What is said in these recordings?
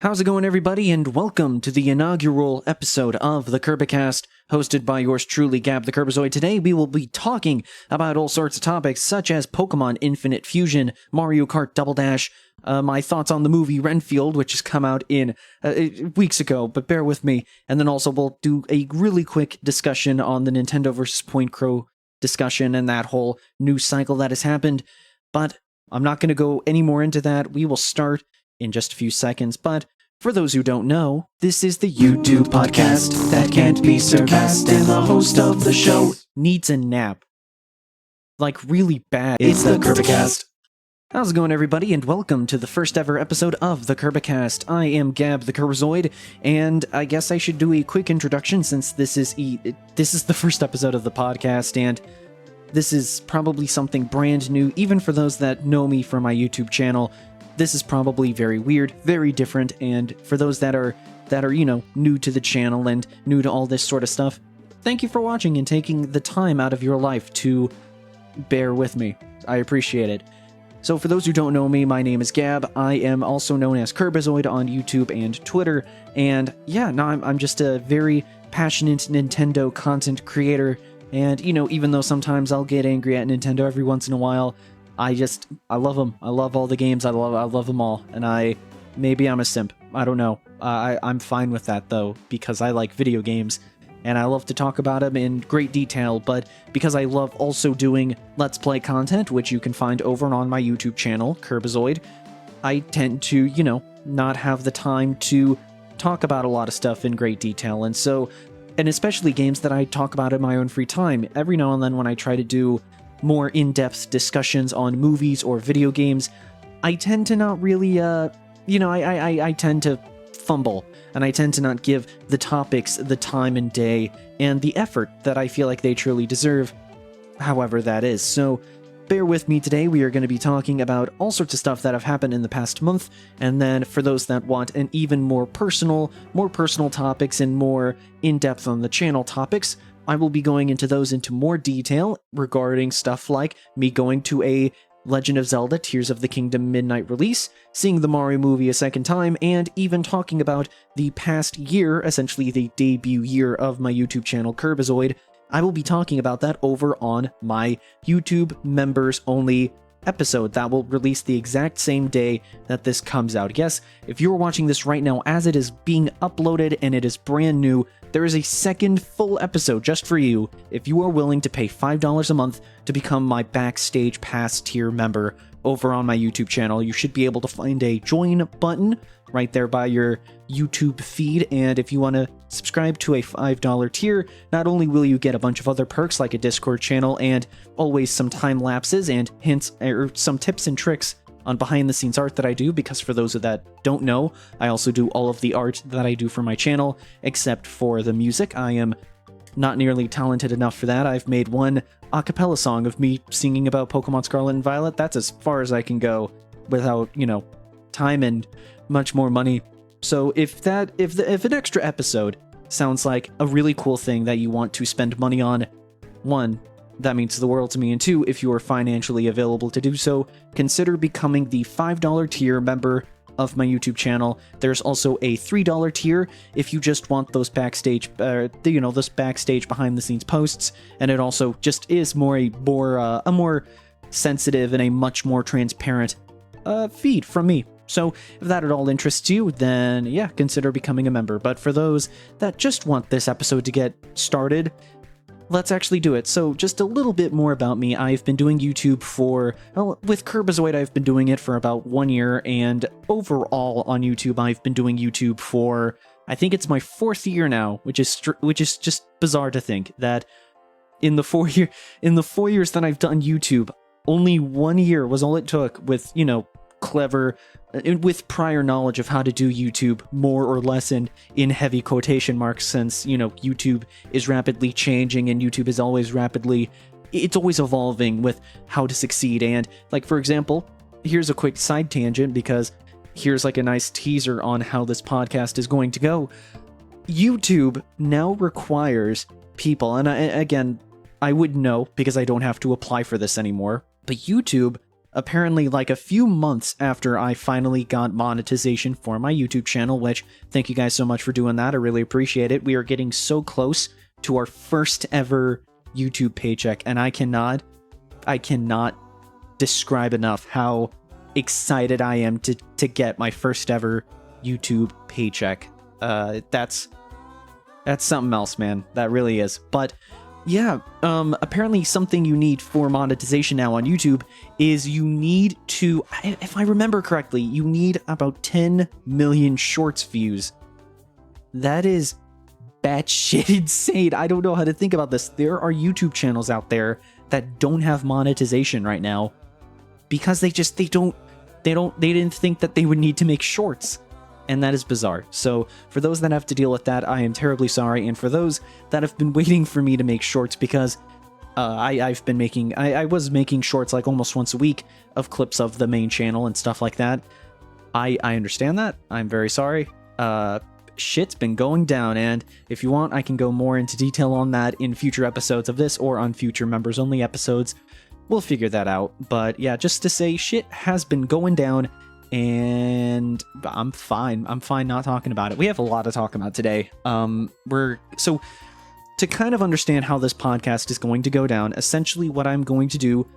How's it going, everybody, and welcome to the inaugural episode of the Kirbicast, hosted by yours truly, Gab the KiRBiZOiD. Today, we will be talking about all sorts of topics, such as Pokemon Infinite Fusion, Mario Kart Double Dash, my thoughts on the movie Renfield, which has come out in weeks ago, but bear with me, and then also we'll do a really quick discussion on the Nintendo vs. Point Crow discussion and that whole news cycle that has happened, but I'm not going to go any more into that. We will start in just a few seconds, but for those who don't know, this is the YouTube podcast that can't be surpassed, and the host of the show needs a nap. Like, really bad. It's the Kirbicast. How's it going, everybody, and welcome to the first ever episode of the Kirbicast. I am Gab the KiRBiZOiD, and I guess I should do a quick introduction since this is the first episode of the podcast, and this is probably something brand new, even for those that know me from my YouTube channel. This is probably very weird, very different, and for those that are, new to the channel and new to all this sort of stuff, thank you for watching and taking the time out of your life to bear with me. I appreciate it. So for those who don't know me, my name is Gab. I am also known as KiRBiZOiD on YouTube and Twitter, and yeah, no, I'm just a very passionate Nintendo content creator, and, even though sometimes I'll get angry at Nintendo every once in a while, I love them. I love all the games. I love them all. And maybe I'm a simp. I don't know. I'm fine with that, though, because I like video games, and I love to talk about them in great detail, but because I love also doing Let's Play content, which you can find over on my YouTube channel, KiRBiZOiD, I tend to, not have the time to talk about a lot of stuff in great detail, and especially games that I talk about in my own free time. Every now and then when I try to do more in-depth discussions on movies or video games, I tend to not really, I tend to fumble, and I tend to not give the topics the time and day and the effort that I feel like they truly deserve, however that is. So bear with me today. We are going to be talking about all sorts of stuff that have happened in the past month, and then for those that want an even more personal topics and more in-depth on the channel topics, I will be going into those into more detail regarding stuff like me going to a Legend of Zelda Tears of the Kingdom midnight release, seeing the Mario movie a second time, and even talking about the past year, essentially the debut year of my YouTube channel KiRBiZOiD. I will be talking about that over on my YouTube members only episode that will release the exact same day that this comes out. Yes, if you're watching this right now as it is being uploaded and it is brand new, there is a second full episode just for you if you are willing to pay $5 a month to become my Backstage Pass tier member over on my YouTube channel. You should be able to find a join button right there by your YouTube feed, and if you want to subscribe to a $5 tier, not only will you get a bunch of other perks like a Discord channel and always some time lapses and hints or some tips and tricks on behind the scenes art that I do, because for those that don't know, I also do all of the art that I do for my channel, except for the music. I am not nearly talented enough for that. I've made one a cappella song of me singing about Pokemon Scarlet and Violet. That's as far as I can go without, time and much more money. So if an extra episode sounds like a really cool thing that you want to spend money on, one, that means the world to me, and two, if you are financially available to do so, consider becoming the $5 tier member of my YouTube channel. There's also a $3 tier if you just want those backstage, those backstage behind the scenes posts, and it also just is a more sensitive and a much more transparent feed from me. So if that at all interests you, then yeah, consider becoming a member. But for those that just want this episode to get started, let's actually do it. So just a little bit more about me. I've been doing YouTube with KiRBiZOiD, I've been doing it for about 1 year, and overall on YouTube, I've been doing YouTube for, I think it's my 4th year now, which is just bizarre to think that in the 4 years that I've done YouTube, only 1 year was all it took with, with prior knowledge of how to do YouTube, more or less in heavy quotation marks, since, YouTube is rapidly changing and YouTube is always it's always evolving with how to succeed. And like, for example, here's a quick side tangent, because here's like a nice teaser on how this podcast is going to go. YouTube now requires people, and again, I wouldn't know because I don't have to apply for this anymore, but YouTube apparently like a few months after I finally got monetization for my YouTube channel, which thank you guys so much for doing that. I really appreciate it. We are getting so close to our first ever YouTube paycheck, and I cannot describe enough how excited I am to get my first ever YouTube paycheck. That's something else, man. That really is. But yeah, apparently something you need for monetization now on YouTube is you need to, if I remember correctly, you need about 10 million shorts views. That is batshit insane. I don't know how to think about this. There are YouTube channels out there that don't have monetization right now because they didn't think that they would need to make shorts. And that is bizarre. So for those that have to deal with that, I am terribly sorry. And for those that have been waiting for me to make shorts, because I was making shorts like almost once a week of clips of the main channel and stuff like that. I understand that. I'm very sorry. Shit's been going down, and if you want, I can go more into detail on that in future episodes of this or on future members only episodes. We'll figure that out. But yeah, just to say, shit has been going down. And I'm fine not talking about it. We have a lot to talk about today. So to kind of understand how this podcast is going to go down, essentially what I'm going to do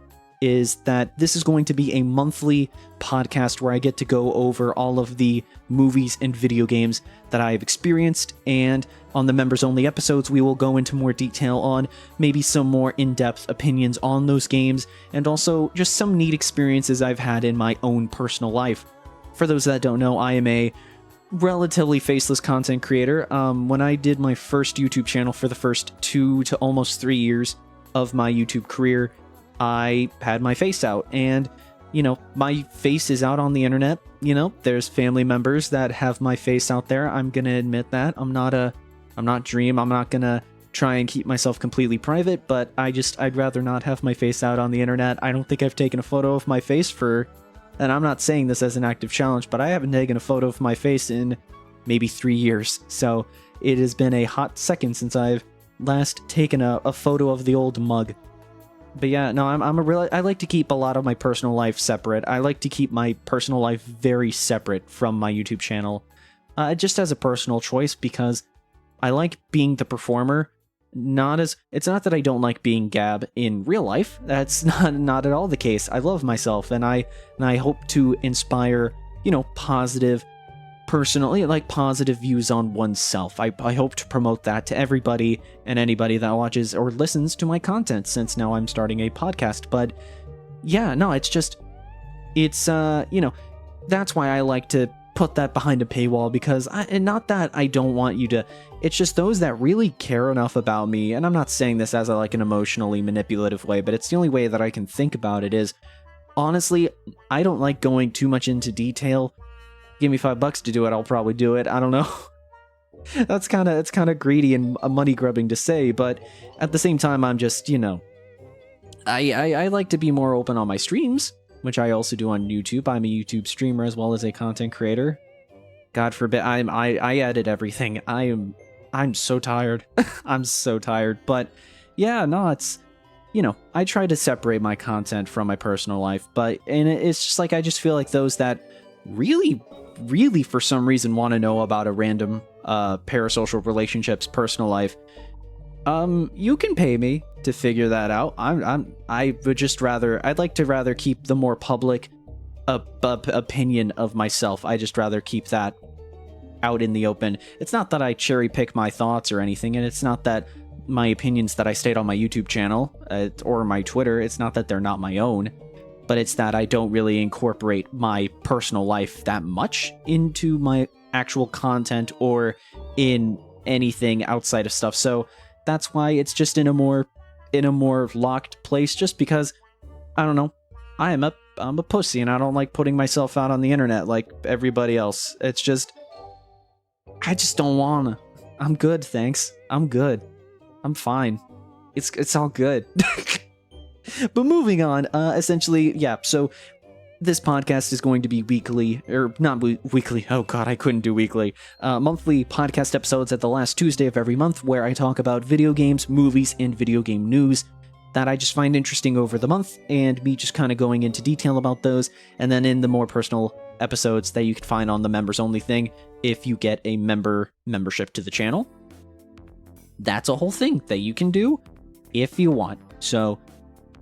is that this is going to be a monthly podcast where I get to go over all of the movies and video games that I've experienced, and on the members only episodes we will go into more detail on maybe some more in-depth opinions on those games, and also just some neat experiences I've had in my own personal life. For those that don't know, I am a relatively faceless content creator. When I did my first YouTube channel for the first 2 to almost 3 years of my YouTube career, I had my face out, and my face is out on the internet. There's family members that have my face out there. I'm gonna admit that. I'm not Dream. I'm not gonna try and keep myself completely private, but I'd rather not have my face out on the internet. I don't think I've taken a photo of my face and I'm not saying this as an active challenge, but I haven't taken a photo of my face in maybe 3 years. So it has been a hot second since I've last taken a photo of the old mug. But yeah, no, I like to keep a lot of my personal life separate. I like to keep my personal life very separate from my YouTube channel, just as a personal choice, because I like being the performer. It's not that I don't like being Gab in real life. That's not at all the case. I love myself, and I hope to inspire, positive, personally, like positive views on oneself. I hope to promote that to everybody and anybody that watches or listens to my content, since now I'm starting a podcast. But yeah, no, it's that's why I like to put that behind a paywall, because and not that I don't want you to, it's just those that really care enough about me, and I'm not saying this as an emotionally manipulative way, but it's the only way that I can think about it is, honestly, I don't like going too much into detail. Give me $5 to do it, I'll probably do it. I don't know. It's kind of greedy and money grubbing to say, but at the same time, I'm just, I like to be more open on my streams, which I also do on YouTube. I'm a YouTube streamer as well as a content creator. God forbid, I edit everything. I'm so tired. I'm so tired. But yeah, no, it's, I try to separate my content from my personal life, and it's just like, I just feel like those that really for some reason want to know about a random parasocial relationship's personal life, you can pay me to figure that out. I'd like to rather keep the more public opinion of myself. I just rather keep that out in the open. It's not that I cherry pick my thoughts or anything, and it's not that my opinions that I state on my YouTube channel or my Twitter, it's not that they're not my own, but it's that I don't really incorporate my personal life that much into my actual content or in anything outside of stuff. So that's why it's just in a more locked place, just because, I don't know, I'm a pussy and I don't like putting myself out on the internet like everybody else. It's just, I just don't wanna. I'm good, thanks. I'm good. I'm fine. It's all good. But moving on, essentially, yeah, so this podcast is going to be weekly, or not weekly, oh god, I couldn't do weekly, monthly podcast episodes at the last Tuesday of every month, where I talk about video games, movies, and video game news. that I just find interesting over the month, and me just kind of going into detail about those, and then in the more personal episodes that you can find on the members only thing if you get a membership to the channel. That's a whole thing that you can do if you want. So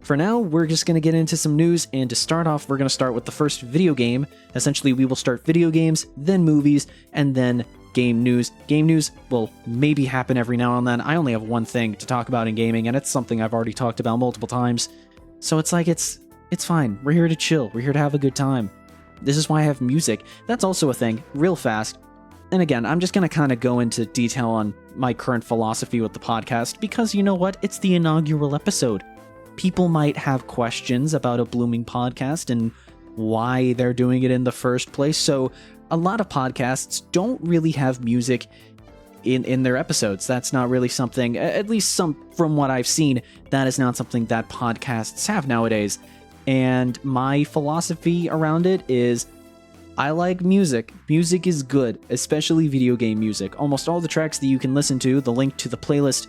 for now, we're just going to get into some news, and to start off, we're going to start with the first video game. Essentially, we will start video games, then movies, and then game news. Game news will maybe happen every now and then. I only have one thing to talk about in gaming, and it's something I've already talked about multiple times. So it's like, it's fine. We're here to chill. We're here to have a good time. This is why I have music. That's also a thing, real fast. And again, I'm just going to kind of go into detail on my current philosophy with the podcast, because you know what? It's the inaugural episode. People might have questions about a blooming podcast and why they're doing it in the first place. So a lot of podcasts don't really have music in their episodes. That's not really something, at least from what I've seen, that is not something that podcasts have nowadays. And my philosophy around it is, I like music. Music is good, especially video game music. Almost all the tracks that you can listen to, the link to the playlist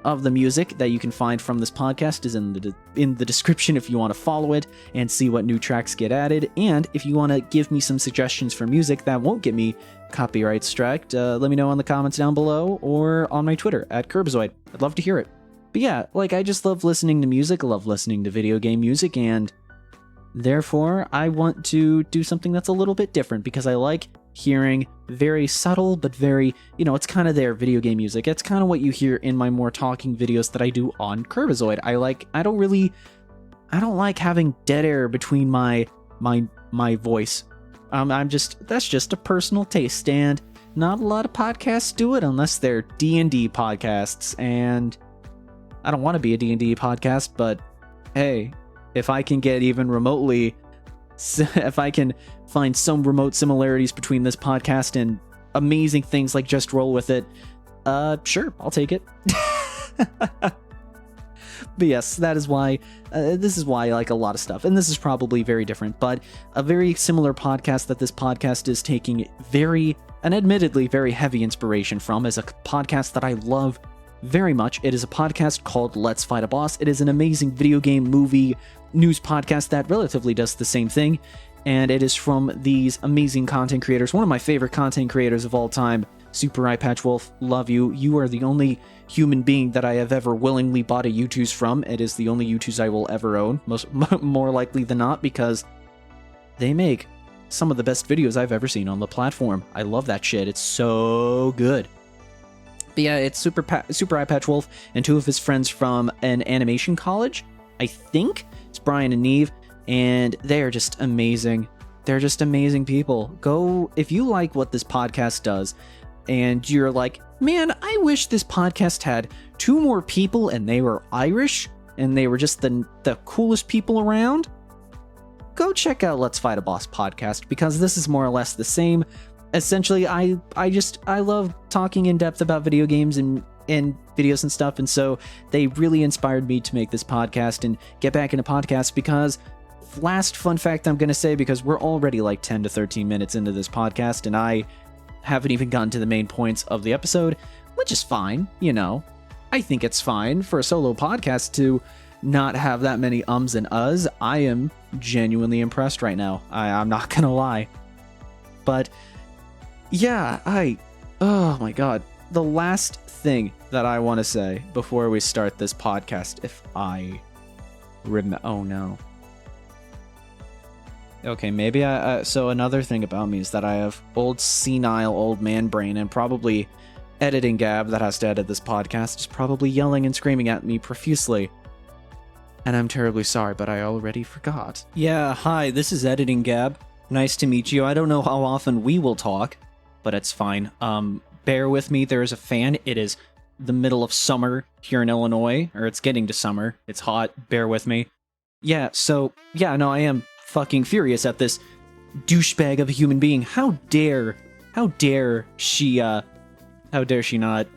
of the music that you can find from this podcast is in the description if you want to follow it and see what new tracks get added. And if you want to give me some suggestions for music that won't get me copyright striked, let me know in the comments down below or on my Twitter at KiRBiZOiD. I'd love to hear it. But yeah, like, I just love listening to music. I love listening to video game music, and therefore I want to do something that's a little bit different, because I like hearing very subtle but very, it's kind of their video game music. It's kind of what you hear in my more talking videos that I do on KiRBiZOiD. I don't like having dead air between my voice. That's just a personal taste, and not a lot of podcasts do it unless they're D&D podcasts, and I don't want to be a D&D podcast, but hey, if I can get even remotely, if I can find some remote similarities between this podcast and amazing things like Just Roll With It, sure, I'll take it. But yes, that is why, this is why I like a lot of stuff, and this is probably very different, but a very similar podcast that this podcast is taking and admittedly very heavy inspiration from is a podcast that I love very much. It is a podcast called Let's Fight a Boss. It is an amazing video game, movie, news podcast that relatively does the same thing, and it is from these amazing content creators. One of my favorite content creators of all time, Super Eye Patch Wolf. Love you. You are the only human being that I have ever willingly bought a U2s from. It is the only U2s I will ever own, more likely than not, because they make some of the best videos I've ever seen on the platform. I love that shit. It's so good. But yeah, it's Super Eye Patch Wolf and two of his friends from an animation college. I think it's Brian and Neve, and they are just amazing. They're just amazing people. Go, if you like what this podcast does, and you're like, man, I wish this podcast had 2 more people and they were Irish, and they were just the coolest people around, go check out Let's Fight a Boss podcast, because this is more or less the same. Essentially, I love talking in depth about video games and videos and stuff, and so they really inspired me to make this podcast and get back into podcasts. Because last fun fact I'm gonna say, because we're already like 10 to 13 minutes into this podcast and I haven't even gotten to the main points of the episode, which is fine. I think it's fine for a solo podcast to not have that many ums and uhs. I am genuinely impressed right now. I'm not gonna lie. But yeah, oh my god. The last thing that I want to say before we start this podcast, if I remember, oh no. Okay, maybe so another thing about me is that I have senile old man brain, and probably editing Gab that has to edit this podcast is probably yelling and screaming at me profusely. And I'm terribly sorry, but I already forgot. Yeah, hi, this is Editing Gab. Nice to meet you. I don't know how often we will talk, but it's fine. Bear with me, there is a fan. It is the middle of summer here in Illinois, or it's getting to summer. It's hot, bear with me. Yeah, so, yeah, no, I am fucking furious at this douchebag of a human being. How dare she not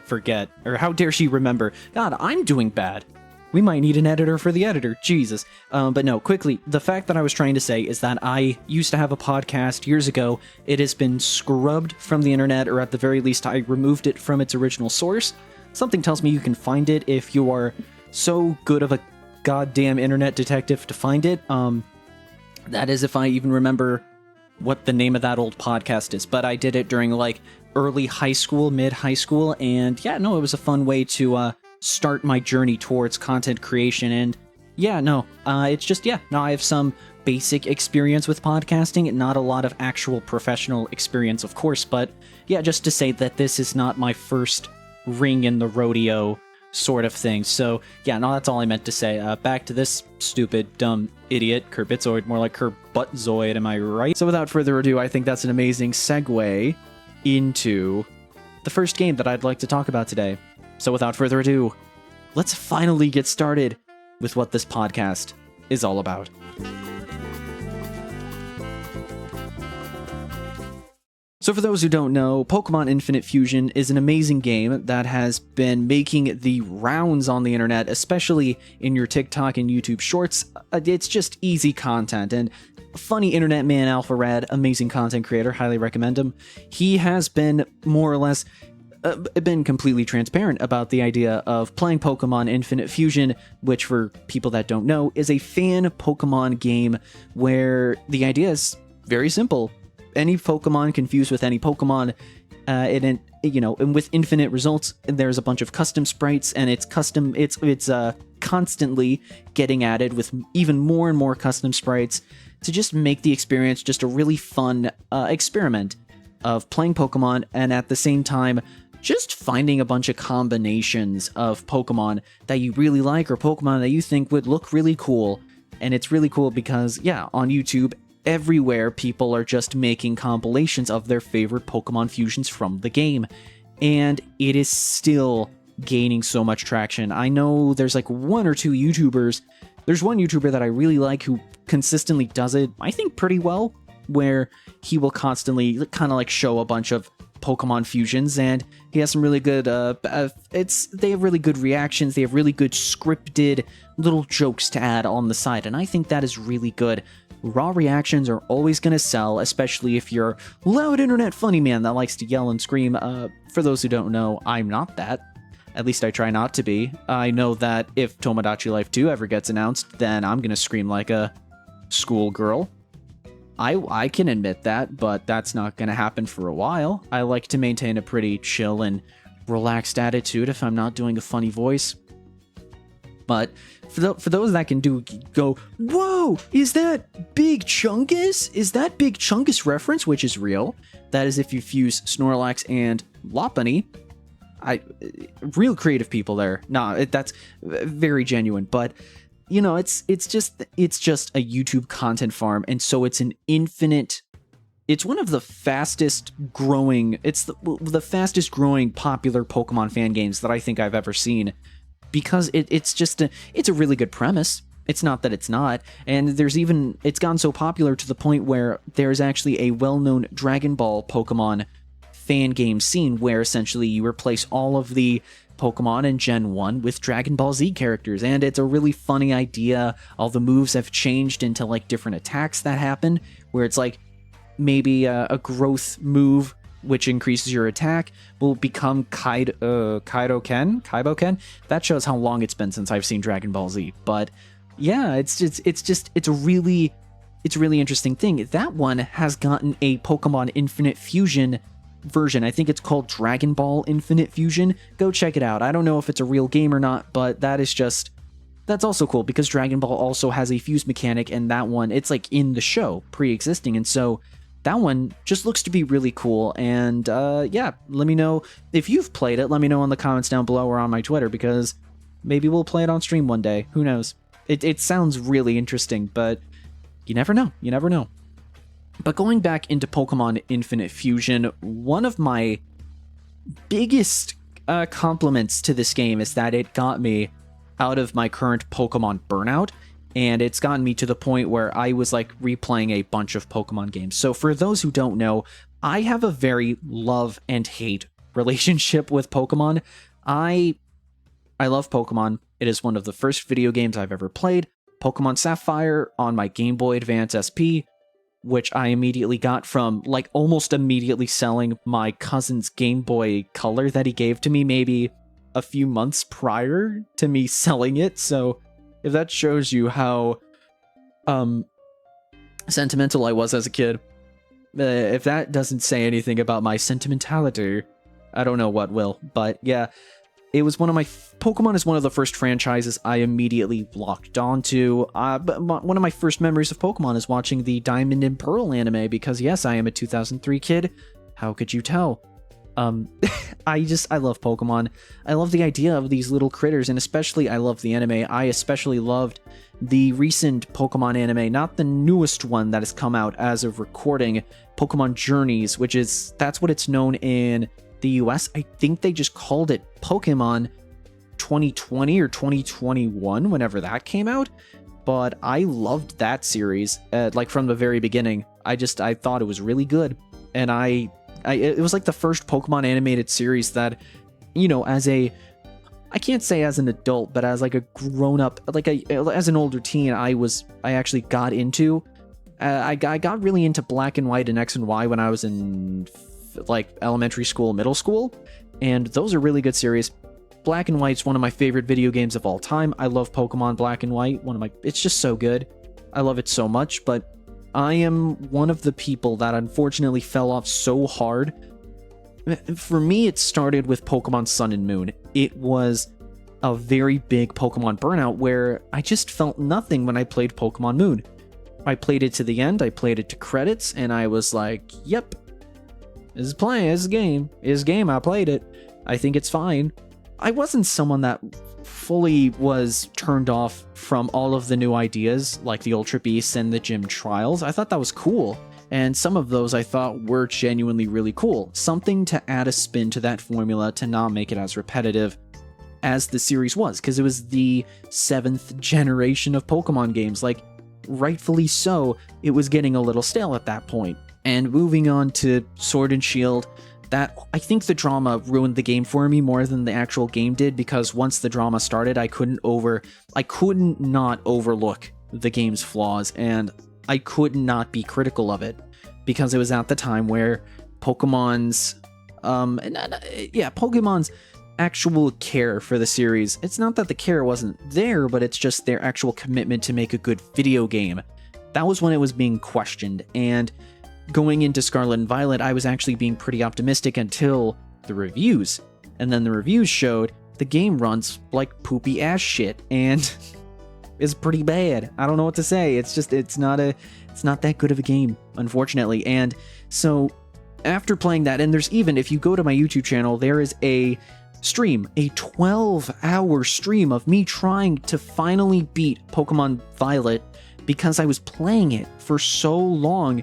forget, or how dare she remember? God, I'm doing bad. We might need an editor for the editor. Jesus. But no, quickly, the fact that I was trying to say is that I used to have a podcast years ago. It has been scrubbed from the internet, or at the very least, I removed it from its original source. Something tells me you can find it if you are so good of a goddamn internet detective to find it. That is if I even remember what the name of that old podcast is, but I did it during like early high school, mid high school, and yeah, no, it was a fun way to start my journey towards content creation. And yeah, no, it's just, yeah, no, I have some basic experience with podcasting, not a lot of actual professional experience, of course, but yeah, just to say that this is not my first ring in the rodeo sort of thing. So yeah, no, that's all I meant to say. Back to this stupid, dumb idiot, KiRBiZoiD, more like KiRButZoid, am I right? So without further ado, I think that's an amazing segue into the first game that I'd like to talk about today. So without further ado, let's finally get started with what this podcast is all about. So for those who don't know, Pokemon Infinite Fusion is an amazing game that has been making the rounds on the internet, especially in your TikTok and YouTube shorts. It's just easy content, and funny internet man AlphaRad, amazing content creator, highly recommend him. He has been more or less been completely transparent about the idea of playing Pokemon Infinite Fusion, which for people that don't know is a fan Pokemon game where the idea is very simple. Any Pokemon can fuse with any Pokemon, and with infinite results, there's a bunch of custom sprites, and it's constantly getting added with even more and more custom sprites to just make the experience just a really fun experiment of playing Pokemon, and at the same time, just finding a bunch of combinations of Pokemon that you really like, or Pokemon that you think would look really cool. And it's really cool because, yeah, on YouTube, everywhere people are just making compilations of their favorite Pokemon fusions from the game, and it is still gaining so much traction. I know there's like one or two YouTubers. There's one YouTuber that I really like who consistently does it, I think, pretty well, where he will constantly kind of like show a bunch of Pokemon fusions, and he has some really good they have really good reactions, they have really good scripted little jokes to add on the side, and I think that is really good. Raw reactions are always going to sell, especially if you're a loud internet funny man that likes to yell and scream. For those who don't know, I'm not that. At least I try not to be. I know that if Tomodachi Life 2 ever gets announced, then I'm going to scream like a schoolgirl. I can admit that, but that's not going to happen for a while. I like to maintain a pretty chill and relaxed attitude if I'm not doing a funny voice. But for those that can go, whoa, is that Big Chungus? Is that Big Chungus reference, which is real? That is if you fuse Snorlax and Lopunny. Real creative people there. No, that's very genuine, but it's just a YouTube content farm, and so it's an infinite. It's one of the fastest growing. It's the fastest growing popular Pokemon fan games that I think I've ever seen, because it's a really good premise. It's not that it's not, and it's gone so popular to the point where there's actually a well-known Dragon Ball Pokemon fan game scene where essentially you replace all of the Pokemon in Gen 1 with Dragon Ball Z characters, and it's a really funny idea. All the moves have changed into like different attacks that happen, where it's like maybe a growth move which increases your attack will become Kaiboken. That shows how long it's been since I've seen Dragon Ball Z. But yeah, it's a really interesting thing. That one has gotten a Pokemon Infinite Fusion version. I think it's called Dragon Ball Infinite Fusion. Go check it out. I don't know if it's a real game or not, but that's also cool because Dragon Ball also has a fuse mechanic, and that one, it's like in the show, pre-existing, and so that one just looks to be really cool. And yeah, let me know if you've played it. Let me know in the comments down below or on my Twitter, because maybe we'll play it on stream one day. Who knows? It sounds really interesting, but you never know. You never know. But going back into Pokemon Infinite Fusion, one of my biggest compliments to this game is that it got me out of my current Pokemon burnout, and it's gotten me to the point where I was like replaying a bunch of Pokemon games. So for those who don't know, I have a very love and hate relationship with Pokemon. I love Pokemon. It is one of the first video games I've ever played. Pokemon Sapphire on my Game Boy Advance SP, which I immediately got from, like, almost immediately selling my cousin's Game Boy Color that he gave to me maybe a few months prior to me selling it, so if that shows you how sentimental I was as a kid, if that doesn't say anything about my sentimentality, I don't know what will. But yeah, it was one of my... Pokemon is one of the first franchises I immediately locked onto. But one of my first memories of Pokemon is watching the Diamond and Pearl anime, because yes, I am a 2003 kid. How could you tell? I love Pokemon. I love the idea of these little critters, and especially I love the anime. I especially loved the recent Pokemon anime, not the newest one that has come out as of recording, Pokemon Journeys, that's what it's known in the US. I think they just called it Pokemon 2020 or 2021, whenever that came out. But I loved that series, like from the very beginning. I thought it was really good, and it was like the first Pokemon animated series that, you know, I can't say as an adult, but as like a grown-up, as an older teen, I actually got into. I got really into Black and White and X and Y when I was in like elementary school, middle school, and those are really good series. Black and White's one of my favorite video games of all time. I love Pokemon Black and White. It's just so good. I love it so much, but I am one of the people that unfortunately fell off so hard. For me, it started with Pokemon Sun and Moon. It was a very big Pokemon burnout where I just felt nothing when I played Pokemon Moon. I played it to the end, I played it to credits, and I was like, yep, this is a game, I played it. I think it's fine. I wasn't someone that fully was turned off from all of the new ideas, like the Ultra Beasts and the Gym Trials. I thought that was cool, and some of those I thought were genuinely really cool. Something to add a spin to that formula to not make it as repetitive as the series was, because it was the 7th generation of Pokemon games. Like, rightfully so, it was getting a little stale at that point. And moving on to Sword and Shield, I think the drama ruined the game for me more than the actual game did, because once the drama started, I couldn't not overlook the game's flaws, and I could not be critical of it, because it was at the time where Pokemon's actual care for the series, it's not that the care wasn't there, but it's just their actual commitment to make a good video game. That was when it was being questioned, and going into Scarlet and Violet, I was actually being pretty optimistic until the reviews. And then the reviews showed the game runs like poopy ass shit, and is pretty bad. I don't know what to say. It's not that good of a game, unfortunately. And so after playing that, and if you go to my YouTube channel, there is a 12-hour stream of me trying to finally beat Pokemon Violet, because I was playing it for so long.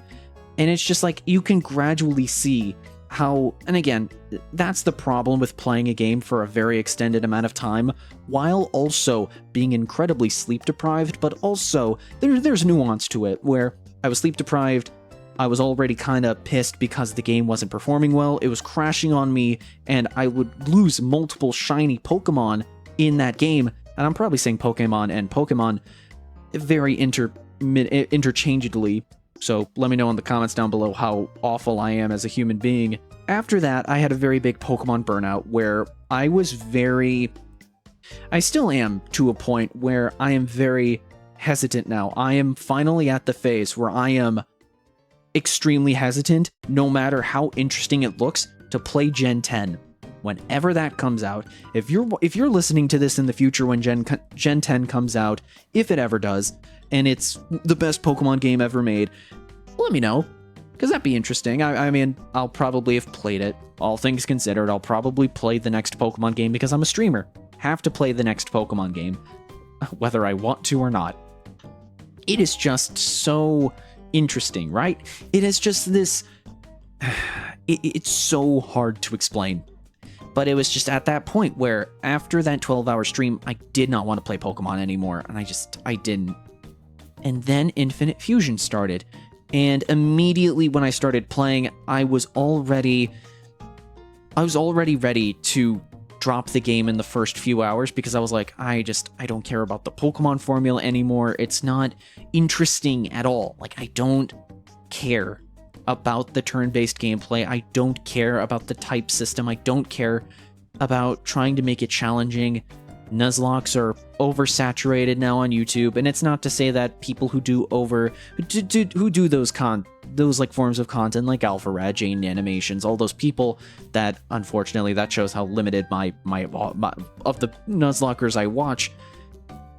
And it's just like, you can gradually see how, and again, that's the problem with playing a game for a very extended amount of time, while also being incredibly sleep deprived, but also there's nuance to it, where I was sleep deprived, I was already kind of pissed because the game wasn't performing well, it was crashing on me, and I would lose multiple shiny Pokemon in that game, and I'm probably saying Pokemon and Pokemon very interchangeably. So let me know in the comments down below how awful I am as a human being. After that, I had a very big Pokemon burnout where I still am to a point where I am very hesitant now. I am finally at the phase where I am extremely hesitant, no matter how interesting it looks, to play Gen 10. Whenever that comes out, if you're listening to this in the future when Gen 10 comes out, if it ever does, and it's the best Pokemon game ever made, let me know, because that'd be interesting. I mean, I'll probably have played it. All things considered, I'll probably play the next Pokemon game because I'm a streamer. Have to play the next Pokemon game, whether I want to or not. It is just so interesting, right? It is just this... It's so hard to explain. But it was just at that point where, after that 12-hour stream, I did not want to play Pokemon anymore, and I didn't. And then Infinite Fusion started, and immediately when I started playing, I was already ready to drop the game in the first few hours, because I was like, I don't care about the Pokemon formula anymore. It's not interesting at all. Like, I don't care about the turn-based gameplay. I don't care about the type system. I don't care about trying to make it challenging. Nuzlockes are oversaturated now on YouTube, and it's not to say that people who do those like forms of content like Alpha Rat, Jane Animations, all those people that unfortunately that shows how limited my of the Nuzlockers I watch.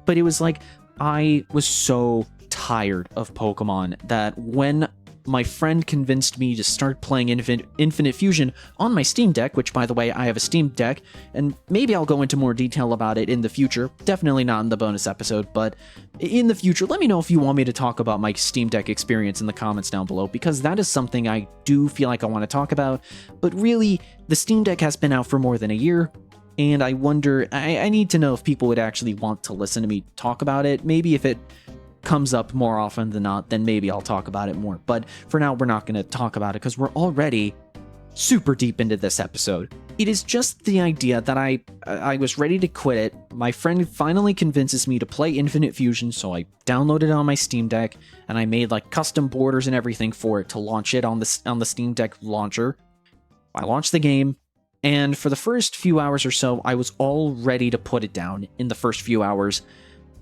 But it was like I was so tired of Pokemon that when my friend convinced me to start playing Infinite Fusion on my Steam Deck, which, by the way, I have a Steam Deck, and maybe I'll go into more detail about it in the future. Definitely not in the bonus episode, but in the future, let me know if you want me to talk about my Steam Deck experience in the comments down below, because that is something I do feel like I want to talk about. But really, the Steam Deck has been out for more than a year, and I wonder, I need to know if people would actually want to listen to me talk about it. Maybe if it comes up more often than not, then maybe I'll talk about it more. But for now, we're not going to talk about it because we're already super deep into this episode. It is just the idea that I was ready to quit it. My friend finally convinces me to play Infinite Fusion, so I downloaded it on my Steam Deck, and I made like custom borders and everything for it to launch it on the Steam Deck launcher. I launched the game, and for the first few hours or so, I was all ready to put it down in the first few hours.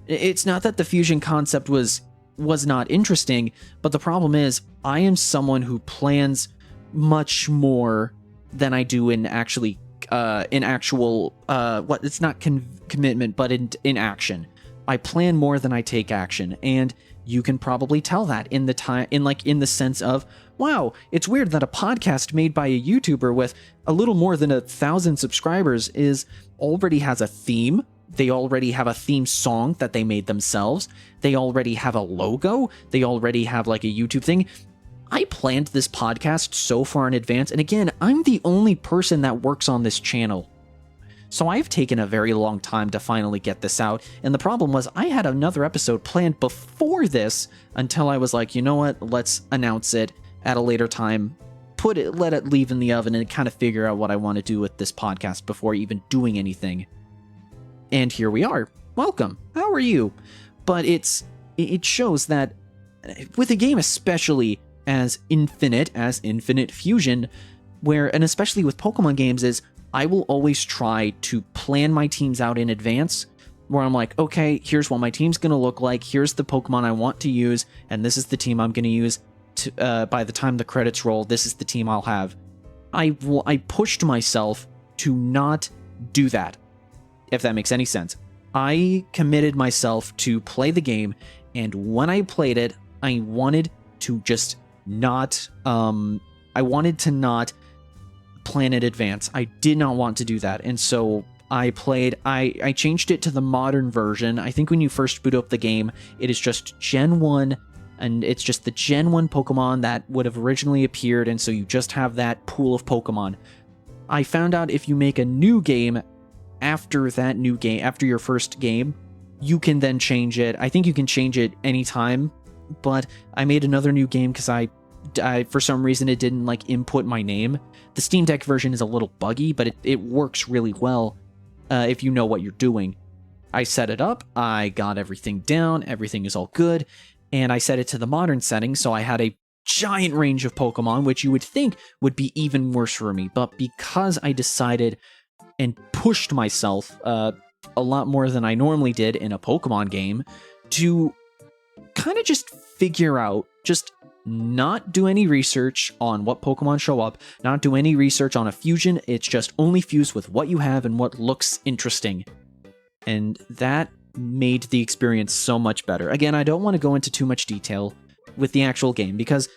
It's not that the fusion concept was not interesting, but the problem is I am someone who plans much more than I do in actual it's not commitment, but in action. I plan more than I take action, and you can probably tell that in the sense of, wow, it's weird that a podcast made by a YouTuber with a little more than 1,000 subscribers already has a theme. They already have a theme song that they made themselves. They already have a logo. They already have like a YouTube thing. I planned this podcast so far in advance, and again, I'm the only person that works on this channel. So I've taken a very long time to finally get this out, and the problem was I had another episode planned before this until I was like, you know what, let's announce it at a later time, let it leave in the oven and kind of figure out what I want to do with this podcast before even doing anything. And here we are. Welcome. How are you? But it shows that with a game especially as Infinite Fusion, and especially with Pokemon games, is I will always try to plan my teams out in advance, where I'm like, okay, here's what my team's going to look like, here's the Pokemon I want to use, and this is the team I'm going to use by the time the credits roll, this is the team I'll have. I pushed myself to not do that, if that makes any sense. I committed myself to play the game, and when I played it, I wanted to just not, I wanted to not plan in advance. I did not want to do that, and so I changed it to the modern version. I think when you first boot up the game, it is just Gen 1, and it's just the Gen 1 Pokemon that would have originally appeared, and so you just have that pool of Pokemon. I found out if you make a new game after your first game, you can then change it. I think you can change it anytime, but I made another new game because I for some reason it didn't like input my name. The Steam Deck version is a little buggy, but it works really well if you know what you're doing. I set it up, I got everything down, everything is all good, and I set it to the modern setting, so I had a giant range of Pokemon, which you would think would be even worse for me, but because I decided and pushed myself a lot more than I normally did in a Pokemon game to kind of just figure out, just not do any research on what Pokemon show up, not do any research on a fusion, it's just only fuse with what you have and what looks interesting. And that made the experience so much better. Again, I don't want to go into too much detail with the actual game, because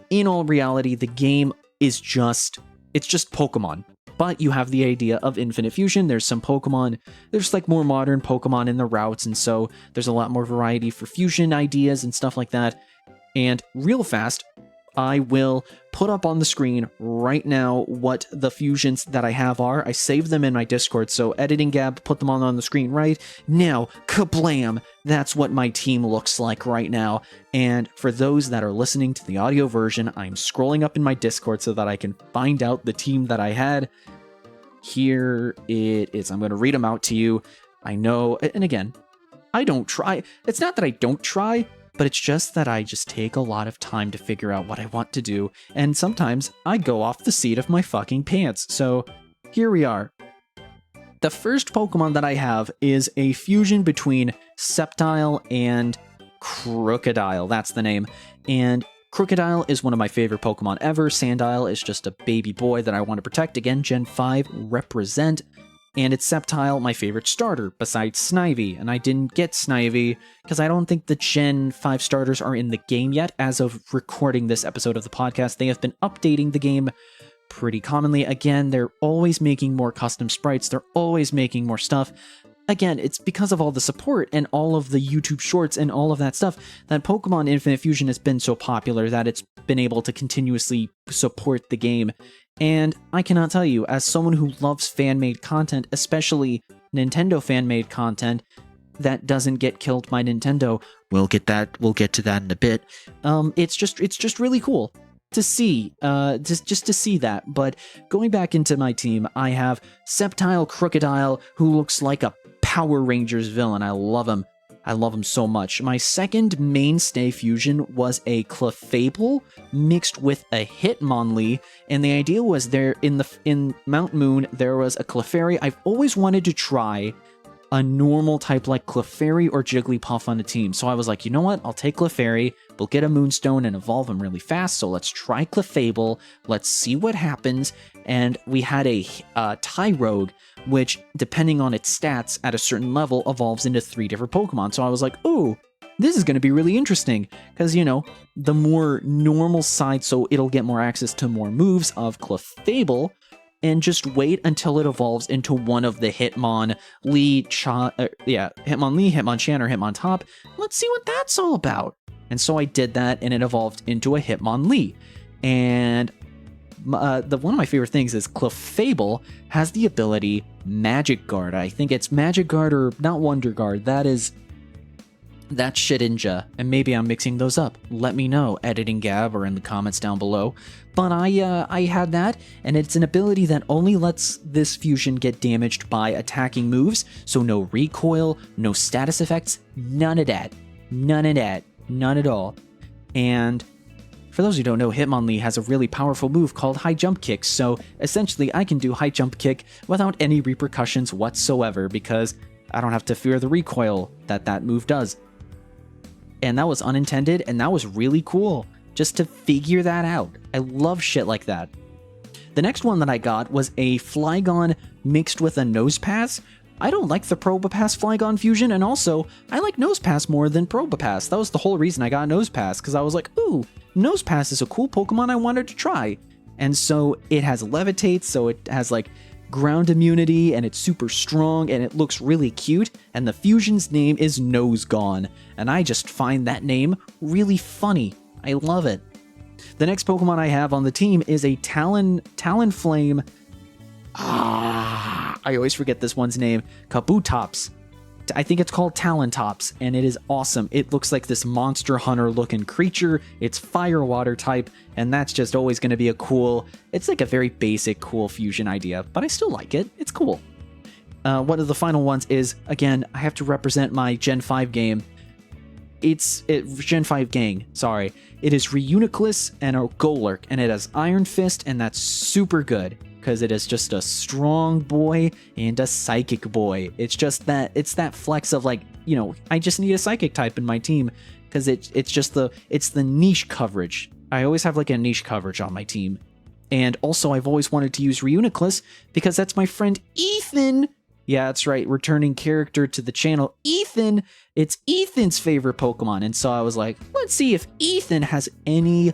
in all reality, the game is it's just Pokemon. But you have the idea of Infinite Fusion. There's some Pokemon, there's like more modern Pokemon in the routes, and so there's a lot more variety for fusion ideas and stuff like that. And real fast, I will put up on the screen right now what the fusions that I have are. I saved them in my Discord, so editing Gab put them on the screen right now. Kablam! That's what my team looks like right now. And for those that are listening to the audio version, I'm scrolling up in my Discord so that I can find out the team that I had. Here it is. I'm going to read them out to you. I know, and again, I don't try. It's not that I don't try, but it's just that I just take a lot of time to figure out what I want to do, and sometimes I go off the seat of my fucking pants. So here we are. The first Pokemon that I have is a fusion between Sceptile and Crocodile. That's the name. And Crocodile is one of my favorite Pokemon ever. Sandile is just a baby boy that I want to protect. Again, Gen 5 represent. And it's Sceptile, my favorite starter, besides Snivy. And I didn't get Snivy because I don't think the Gen 5 starters are in the game yet. As of recording this episode of the podcast, they have been updating the game pretty commonly. Again, they're always making more custom sprites. They're always making more stuff. Again, it's because of all the support and all of the YouTube shorts and all of that stuff that Pokemon Infinite Fusion has been so popular that it's been able to continuously support the game. And I cannot tell you, as someone who loves fan-made content, especially Nintendo fan-made content that doesn't get killed by Nintendo, we'll get to that in a bit. It's just really cool to see, just to see that. But going back into my team, I have Sceptile Crocodile, who looks like a Power Rangers villain. I love him. I love him so much. My second mainstay fusion was a Clefable mixed with a Hitmonlee, and the idea was there in Mount Moon there was a Clefairy. I've always wanted to try a normal type like Clefairy or Jigglypuff on a team. So I was like, you know what? I'll take Clefairy. We'll get a Moonstone and evolve him really fast. So let's try Clefable. Let's see what happens. And we had a Tyrogue, which, depending on its stats at a certain level, evolves into 3 different Pokemon. So I was like, ooh, this is going to be really interesting. Because, you know, the more normal side, so it'll get more access to more moves of Clefable. And just wait until it evolves into one of the Hitmonlee, Hitmonchan, or Hitmontop. Let's see what that's all about. And so I did that, and it evolved into a Hitmonlee. And one of my favorite things is Clefable has the ability Magic Guard. I think it's Magic Guard or not Wonder Guard. That's Shedinja, and maybe I'm mixing those up. Let me know, editing Gab, or in the comments down below. But I had that, and it's an ability that only lets this fusion get damaged by attacking moves, so no recoil, no status effects, none of that. None at all. And for those who don't know, Hitmonlee has a really powerful move called High Jump Kick, so essentially I can do High Jump Kick without any repercussions whatsoever, because I don't have to fear the recoil that move does. And that was unintended, and that was really cool, just to figure that out. I love shit like that. The next one that I got was a Flygon mixed with a Nosepass. I don't like the Probopass Flygon fusion, and also, I like Nosepass more than Probopass. That was the whole reason I got Nosepass, because I was like, ooh, Nosepass is a cool Pokemon I wanted to try. And so it has Levitate, so it has like ground immunity, and it's super strong, and it looks really cute, and the fusion's name is Nosegone, and I just find that name really funny. I love it. The next Pokemon I have on the team is a Talonflame. I always forget this one's name. Kabutops. I think it's called Talontops, and it is awesome. It looks like this Monster Hunter looking creature. It's fire water type, and that's just always going to be a cool, it's like a very basic cool fusion idea, but I still like it. It's cool. One of the final ones is, again, I have to represent my Gen 5 game. Gen 5 gang, sorry. It is Reuniclus and a Golurk, and it has Iron Fist, and that's super good, because it is just a strong boy and a psychic boy. It's just that, it's that flex of like, you know, I just need a psychic type in my team, because it's the niche coverage. I always have like a niche coverage on my team. And also I've always wanted to use Reuniclus, because that's my friend Ethan. Yeah, that's right, returning character to the channel, Ethan. It's Ethan's favorite Pokemon, and so I was like, let's see if Ethan has any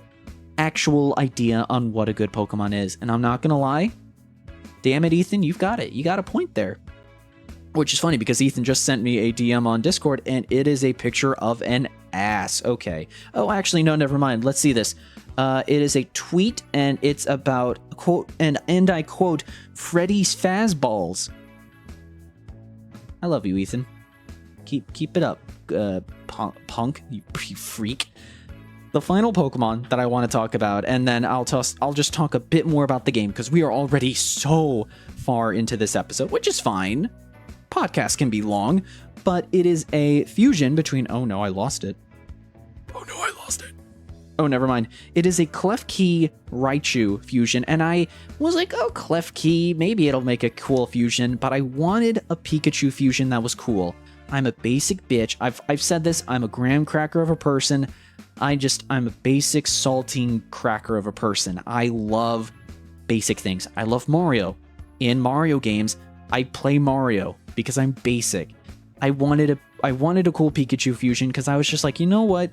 actual idea on what a good Pokemon is. And I'm not gonna lie, damn it, Ethan, you've got it. You got a point there. Which is funny, because Ethan just sent me a DM on Discord, and it is a picture of an ass. Okay. Oh, actually, no, never mind. Let's see this. It is a tweet, and it's about, quote, and I quote, Freddy's Fazballs. I love you, Ethan. Keep it up, punk, you freak. The final Pokemon that I want to talk about, and then I'll just talk a bit more about the game, because we are already so far into this episode, which is fine. Podcasts can be long, but it is a fusion between... Oh no, I lost it. Oh, never mind. It is a Klefki Raichu fusion, and I was like, oh, Klefki, maybe it'll make a cool fusion, but I wanted a Pikachu fusion that was cool. I'm a basic bitch. I've said this, I'm a graham cracker of a person. I'm a basic saltine cracker of a person. I love basic things. I love Mario. In Mario games, I play Mario because I'm basic. I wanted a cool Pikachu fusion because I was just like, you know what?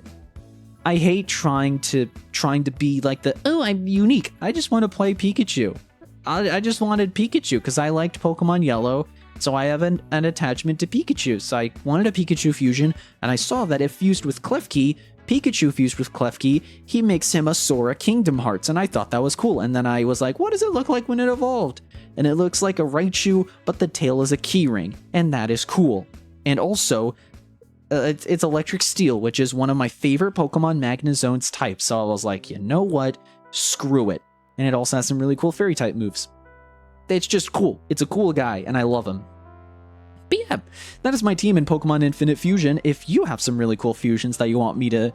I hate trying to be like I'm unique. I just want to play Pikachu. I just wanted Pikachu because I liked Pokemon Yellow, so I have an attachment to Pikachu. So I wanted a Pikachu fusion, and I saw that if fused with Klefki, Pikachu fused with Klefki, he makes him a Sora Kingdom Hearts, and I thought that was cool. And then I was like, what does it look like when it evolved? And it looks like a Raichu, but the tail is a keyring, and that is cool. And also, it's Electric Steel, which is one of my favorite Pokemon Magnezone's types. So I was like, you know what? Screw it. And it also has some really cool Fairy type moves. It's just cool. It's a cool guy, and I love him. But yeah, that is my team in Pokemon Infinite Fusion. If you have some really cool fusions that you want me to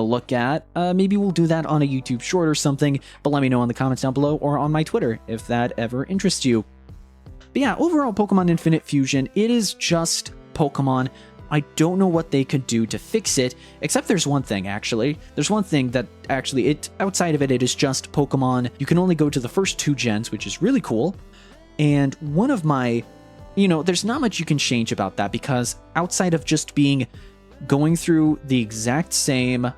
look at, maybe we'll do that on a YouTube short or something. But let me know in the comments down below or on my Twitter if that ever interests you. But yeah, overall Pokemon Infinite Fusion, it is just Pokemon. I don't know what they could do to fix it, except there's one thing, actually. There's one thing that actually, outside of it, it is just Pokemon. You can only go to the first 2 gens, which is really cool. And one of my, there's not much you can change about that, because outside of just going through the exact same,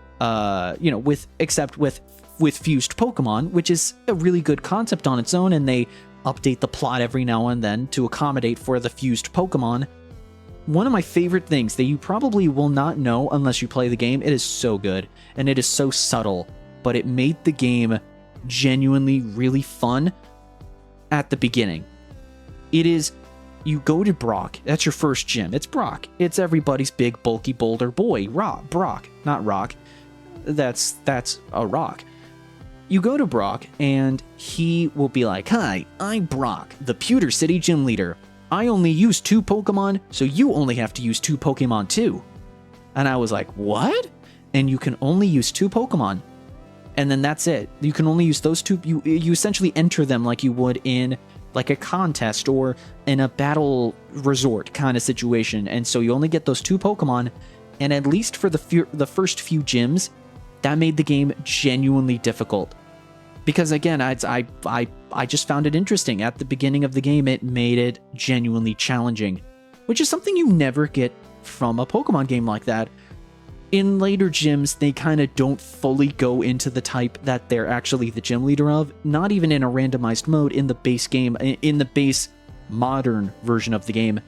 except with fused Pokemon, which is a really good concept on its own, and they update the plot every now and then to accommodate for the fused Pokemon. One of my favorite things that you probably will not know unless you play the game, it is so good, and it is so subtle, but it made the game genuinely really fun at the beginning. It is, you go to Brock, that's your first gym, it's Brock, it's everybody's big bulky boulder boy, Brock, not Rock, that's a rock. You go to Brock, and he will be like, hi, I'm Brock, the Pewter City gym leader. I only use 2 Pokemon, so you only have to use 2 Pokemon too. And I was like, what? And you can only use 2 Pokemon. And then that's it. You can only use those 2. You essentially enter them like you would in like a contest or in a battle resort kind of situation. And so you only get those 2 Pokemon. And at least for the first few gyms, that made the game genuinely difficult. Because again, I just found it interesting. At the beginning of the game, it made it genuinely challenging, which is something you never get from a Pokemon game like that. In later gyms, they kind of don't fully go into the type that they're actually the gym leader of, not even in a randomized mode in the base game, in the base modern version of the game.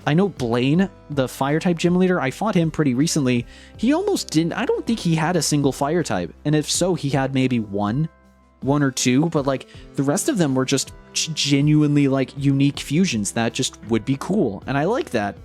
I know Blaine, the fire type gym leader, I fought him pretty recently. He almost didn't, I don't think he had a single fire type, and if so, he had maybe one or 2, but like the rest of them were just genuinely like unique fusions that just would be cool, and I like that.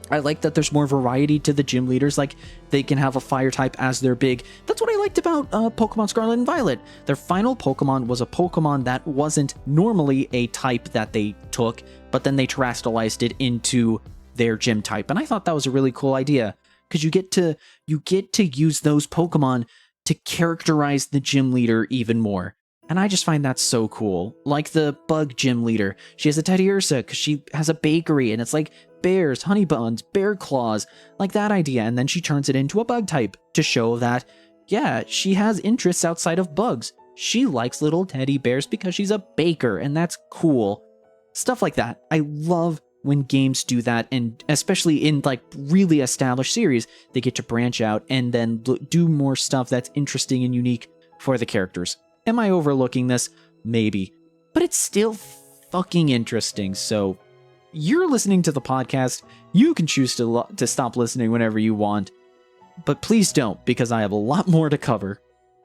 I like that there's more variety to the gym leaders, like they can have a fire type as their big. That's what I liked about Pokemon Scarlet and Violet. Their final Pokemon was a Pokemon that wasn't normally a type that they took, but then they terrestrialized it into their gym type, and I thought that was a really cool idea, because you get to use those Pokemon to characterize the gym leader even more. And I just find that so cool. Like the bug gym leader. She has a Teddy Ursa because she has a bakery and it's like bears, honey buns, bear claws, like that idea. And then she turns it into a bug type to show that, yeah, she has interests outside of bugs. She likes little teddy bears because she's a baker, and that's cool. Stuff like that. I love when games do that, and especially in like really established series, they get to branch out and then do more stuff that's interesting and unique for the characters. Am I overlooking this? Maybe. But it's still fucking interesting, so you're listening to the podcast. You can choose to stop listening whenever you want, but please don't, because I have a lot more to cover.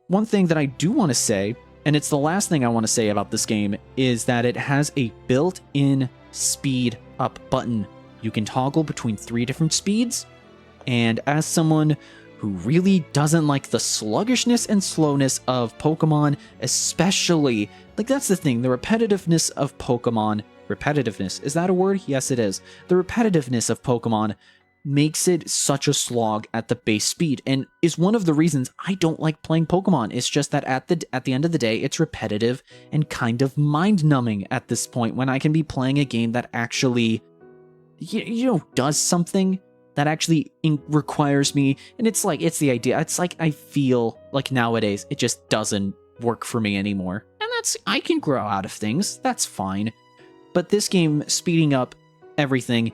One thing that I do want to say, and it's the last thing I want to say about this game, is that it has a built-in speed up button. You can toggle between 3 different speeds, and as someone who really doesn't like the sluggishness and slowness of Pokemon, especially, like that's the thing, the repetitiveness of Pokemon. Repetitiveness, is that a word? Yes, it is. The repetitiveness of Pokemon makes it such a slog at the base speed, and is one of the reasons I don't like playing Pokemon. It's just that at the end of the day, it's repetitive and kind of mind-numbing at this point, when I can be playing a game that actually, does something that actually requires me. And it's the idea. It's like I feel like nowadays it just doesn't work for me anymore. And I can grow out of things. That's fine. But this game speeding up everything,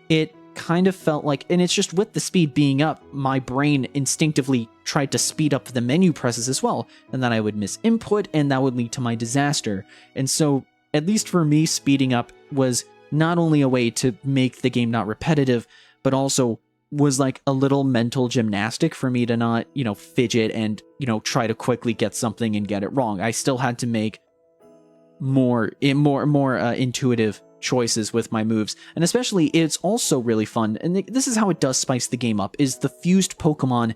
it kind of felt like, and it's just with the speed being up, my brain instinctively tried to speed up the menu presses as well, and then I would miss input, and that would lead to my disaster. And so, at least for me, speeding up was not only a way to make the game not repetitive, but also was like a little mental gymnastic for me to not, fidget and, try to quickly get something and get it wrong. I still had to make more intuitive choices with my moves, and especially it's also really fun, and this is how it does spice the game up, is the fused Pokemon.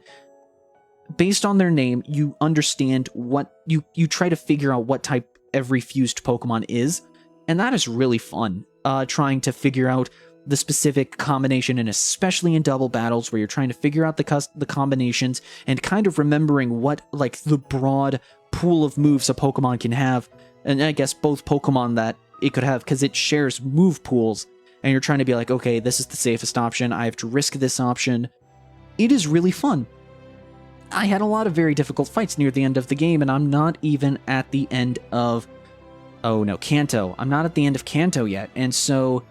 Based on their name, you understand what you try to figure out what type every fused Pokemon is, and that is really fun, trying to figure out the specific combination, and especially in double battles where you're trying to figure out the combinations and kind of remembering what the broad pool of moves a Pokemon can have, and I guess both Pokemon that it could have, because it shares move pools, and you're trying to be like, okay, this is the safest option, I have to risk this option. It is really fun. I had a lot of very difficult fights near the end of the game, and I'm not even at the end of... Oh no, Kanto. I'm not at the end of Kanto yet, and so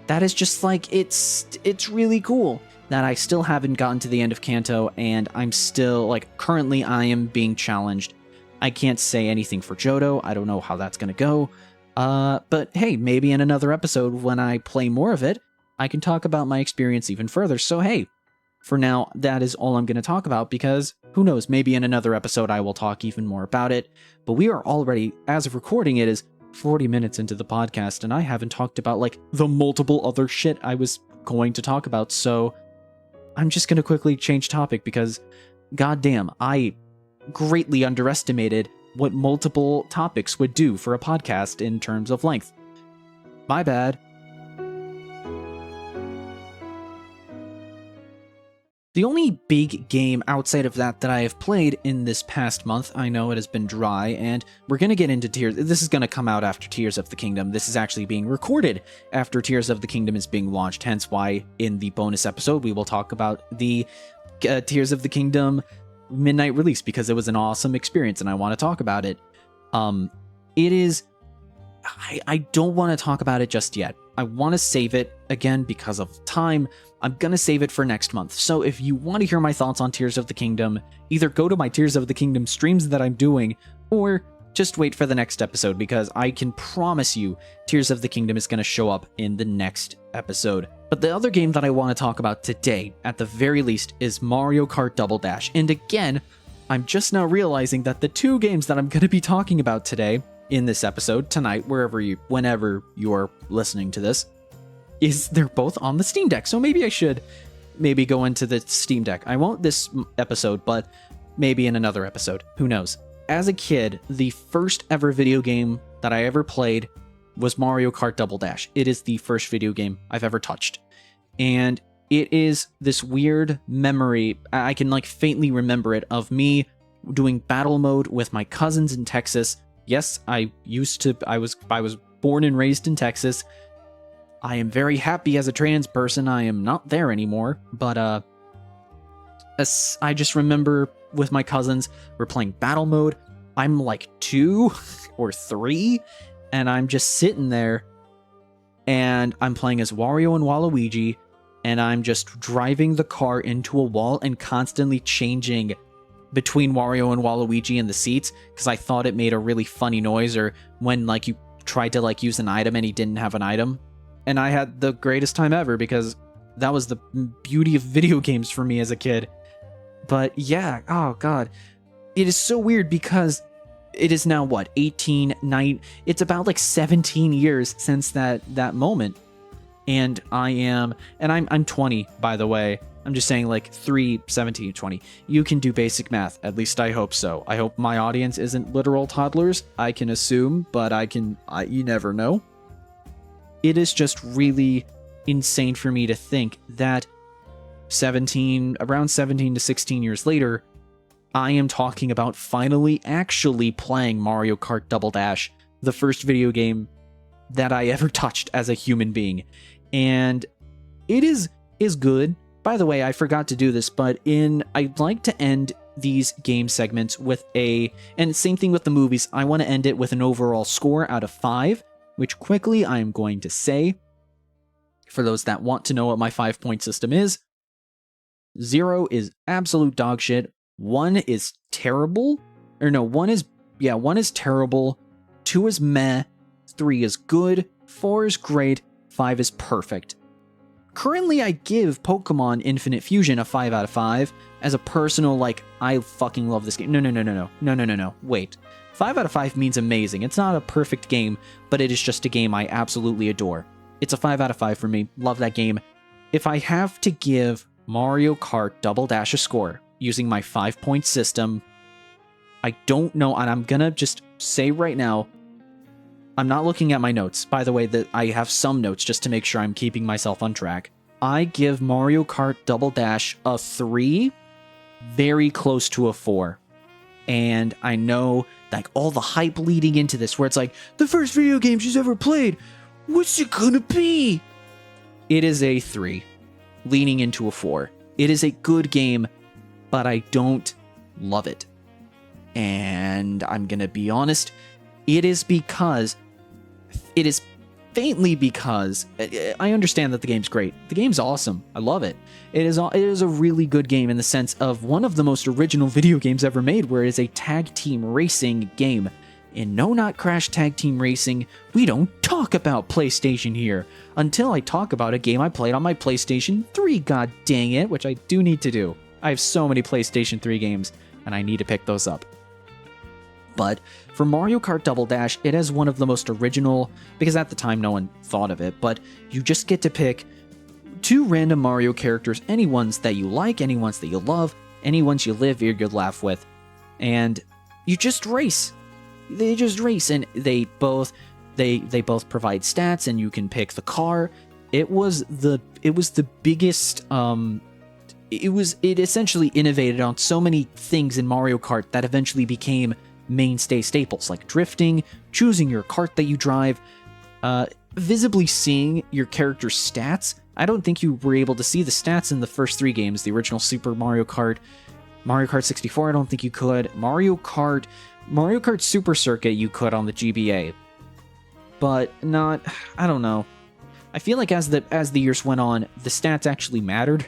that is just it's really cool that I still haven't gotten to the end of Kanto, and I'm still, currently I am being challenged. I can't say anything for Johto, I don't know how that's gonna go. But hey, maybe in another episode when I play more of it, I can talk about my experience even further. So hey, for now, that is all I'm going to talk about, because who knows, maybe in another episode I will talk even more about it. But we are already, as of recording it, is 40 minutes into the podcast, and I haven't talked about the multiple other shit I was going to talk about. So I'm just going to quickly change topic, because goddamn, I greatly underestimated what multiple topics would do for a podcast in terms of length. My bad. The only big game outside of that I have played in this past month, I know it has been dry, and we're going to get into Tears. This is going to come out after Tears of the Kingdom. This is actually being recorded after Tears of the Kingdom is being launched, hence why in the bonus episode we will talk about the Tears of the Kingdom midnight release, because it was an awesome experience and I want to talk about it. It is... I don't want to talk about it just yet. I want to save it, again, because of time. I'm going to save it for next month. So if you want to hear my thoughts on Tears of the Kingdom, either go to my Tears of the Kingdom streams that I'm doing, or just wait for the next episode, because I can promise you Tears of the Kingdom is going to show up in the next episode. But the other game that I want to talk about today, at the very least, is Mario Kart Double Dash. And again, I'm just now realizing that the two games that I'm going to be talking about today, in this episode, tonight, whenever you're listening to this, they're both on the Steam Deck. So maybe I should go into the Steam Deck. I won't this episode, but maybe in another episode. Who knows? As a kid, the first ever video game that I ever played was Mario Kart Double Dash. It is the first video game I've ever touched. And it is this weird memory, I can faintly remember it, of me doing battle mode with my cousins in Texas. Yes, I was born and raised in Texas. I am very happy as a trans person. I am not there anymore, but I just remember with my cousins, we're playing battle mode. I'm 2 or 3, and I'm just sitting there, and I'm playing as Wario and Waluigi, and I'm just driving the car into a wall and constantly changing between Wario and Waluigi in the seats, because I thought it made a really funny noise, or when you tried to use an item and he didn't have an item. And I had the greatest time ever, because that was the beauty of video games for me as a kid. But yeah, oh god, it is so weird, because it is now 18, 9, it's about 17 years since that moment. And I'm 20, by the way. I'm just saying 3, 17, 20. You can do basic math. At least I hope so. I hope my audience isn't literal toddlers. I can assume, but you never know. It is just really insane for me to think that around 17 to 16 years later, I am talking about finally actually playing Mario Kart Double Dash, the first video game that I ever touched as a human being. And it is good. By the way, I forgot to do this, but I'd like to end these game segments with and same thing with the movies, I want to end it with an overall score out of 5, which quickly I'm going to say, for those that want to know what my 5-point system is. 0 is absolute dog shit, 1 is terrible, 1 is terrible, 2 is meh, 3 is good, 4 is great, 5 is perfect. Currently, I give Pokemon Infinite Fusion a 5 out of 5 as a personal, I fucking love this game. No. Wait. 5 out of 5 means amazing. It's not a perfect game, but it is just a game I absolutely adore. It's a 5 out of 5 for me. Love that game. If I have to give Mario Kart Double Dash a score using my 5-point system, I don't know, and I'm gonna just say right now, I'm not looking at my notes. By the way, that I have some notes just to make sure I'm keeping myself on track. I give Mario Kart Double Dash a 3, very close to a 4. And I know, all the hype leading into this, where it's the first video game she's ever played, what's it gonna be? It is a 3, leaning into a 4. It is a good game, but I don't love it. And I'm gonna be honest, it is faintly because I understand that the game's great. The game's awesome. I love it. It is a really good game in the sense of one of the most original video games ever made, where it is a tag team racing game. In No Not Crash Tag Team Racing, we don't talk about PlayStation here until I talk about a game I played on my PlayStation 3, god dang it, which I do need to do. I have so many PlayStation 3 games, and I need to pick those up. But for Mario Kart Double Dash, it has one of the most original, because at the time no one thought of it, but you just get to pick 2 random Mario characters, any ones that you like, any ones that you love, any ones you live or you laugh with, and you just race. They just race, and they both provide stats, and you can pick the car. It was the biggest. It essentially innovated on so many things in Mario Kart that eventually became mainstay staples, like drifting, choosing your kart that you drive, visibly seeing your character's stats. I don't think you were able to see the stats in the first 3 games, the original Super Mario Kart, Mario Kart 64, I don't think you could. Mario Kart Super Circuit you could on the GBA. But not, I don't know. I feel like as the years went on, the stats actually mattered.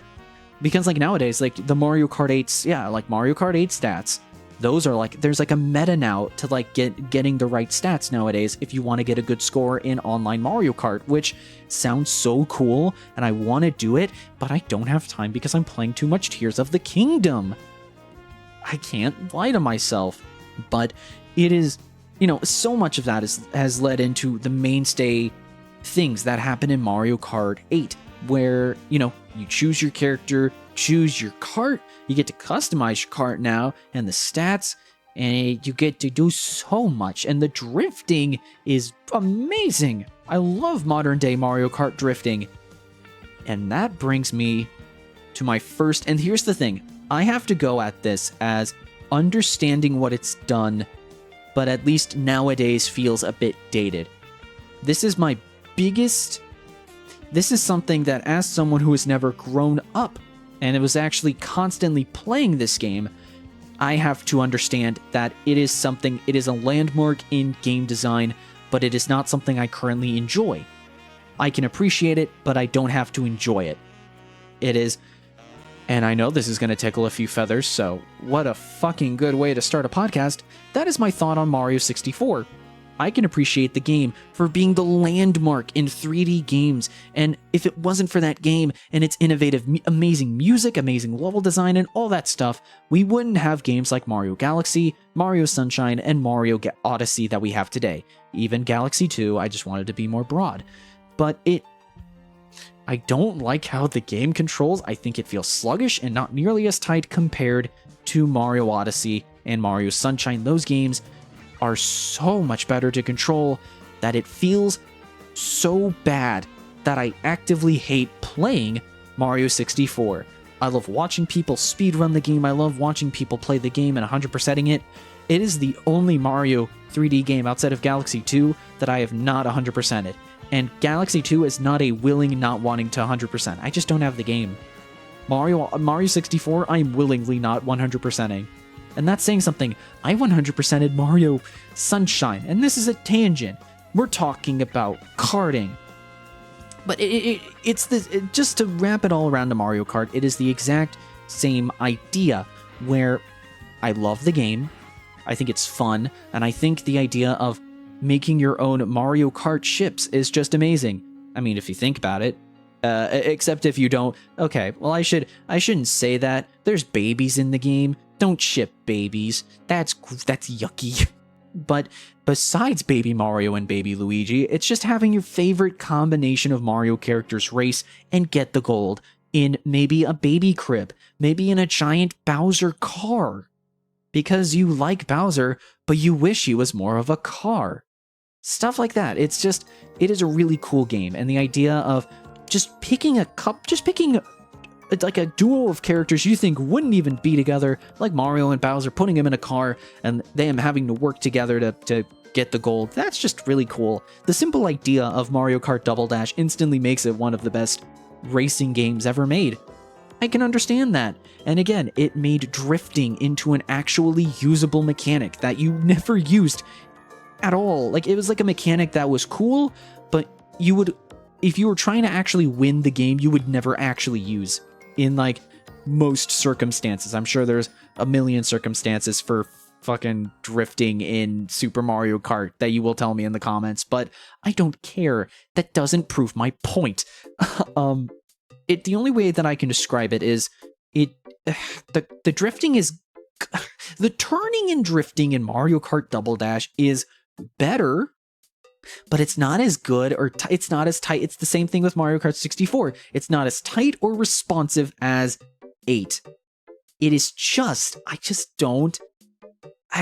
Because nowadays, the Mario Kart 8's, Mario Kart 8 stats, those are there's a meta now to getting the right stats nowadays if you want to get a good score in online Mario Kart, which sounds so cool, and I want to do it, but I don't have time because I'm playing too much Tears of the Kingdom. I can't lie to myself, but it is, so much of that has led into the mainstay things that happen in Mario Kart 8, where, you choose your character, choose your kart, you get to customize your kart now, and the stats, and you get to do so much, and the drifting is amazing. I love modern day Mario Kart drifting. And that brings me to my first, and here's the thing, I have to go at this as understanding what it's done, but at least nowadays feels a bit dated. This is something that, as someone who has never grown up and it was actually constantly playing this game, I have to understand that it is a landmark in game design, but it is not something I currently enjoy. I can appreciate it, but I don't have to enjoy it. It is, and I know this is going to tickle a few feathers, so what a fucking good way to start a podcast. That is my thought on Mario 64. I can appreciate the game for being the landmark in 3D games, and if it wasn't for that game and its innovative, amazing music, amazing level design, and all that stuff, we wouldn't have games like Mario Galaxy, Mario Sunshine, and Mario Odyssey that we have today. Even Galaxy 2, I just wanted to be more broad. But I don't like how the game controls. I think it feels sluggish and not nearly as tight compared to Mario Odyssey and Mario Sunshine. Those games are so much better to control that it feels so bad that I actively hate playing Mario 64. I love watching people speedrun the game. I love watching people play the game and 100%ing it. It is the only Mario 3D game outside of Galaxy 2 that I have not 100%ed. And Galaxy 2 is not a willing not wanting to 100%. I just don't have the game. Mario 64, I'm willingly not 100%ing. And that's saying something. I 100%ed Mario Sunshine, and this is a tangent. We're talking about karting. But it's this, just to wrap it all around to Mario Kart, it is the exact same idea where I love the game, I think it's fun, and I think the idea of making your own Mario Kart ships is just amazing. I mean, if you think about it, except if you don't. Okay, well, I shouldn't say that. There's babies in the game. Don't ship babies. That's yucky. But besides Baby Mario and Baby Luigi, it's just having your favorite combination of Mario characters race and get the gold in maybe a baby crib, maybe in a giant Bowser car. Because you like Bowser, but you wish he was more of a car. Stuff like that. It is a really cool game, and the idea of just picking like a duo of characters you think wouldn't even be together, like Mario and Bowser, putting them in a car and them having to work together to get the gold. That's just really cool. The simple idea of Mario Kart Double Dash instantly makes it one of the best racing games ever made. I can understand that. And again, it made drifting into an actually usable mechanic that you never used at all. Like, it was like a mechanic that was cool, but if you were trying to actually win the game, you would never actually use in, like, most circumstances. I'm sure there's a million circumstances for fucking drifting in Super Mario Kart that you will tell me in the comments, but I don't care. That doesn't prove my point. The only way that I can describe it is the drifting is the turning and drifting in Mario Kart Double Dash is better, but it's not as good, or it's not as tight. It's the same thing with Mario Kart 64. It's not as tight or responsive as 8. It is just, I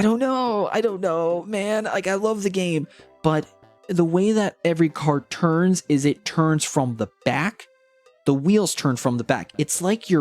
don't know, man. Like, I love the game, but the way that every car turns is it turns from the back. The wheels turn from the back. It's like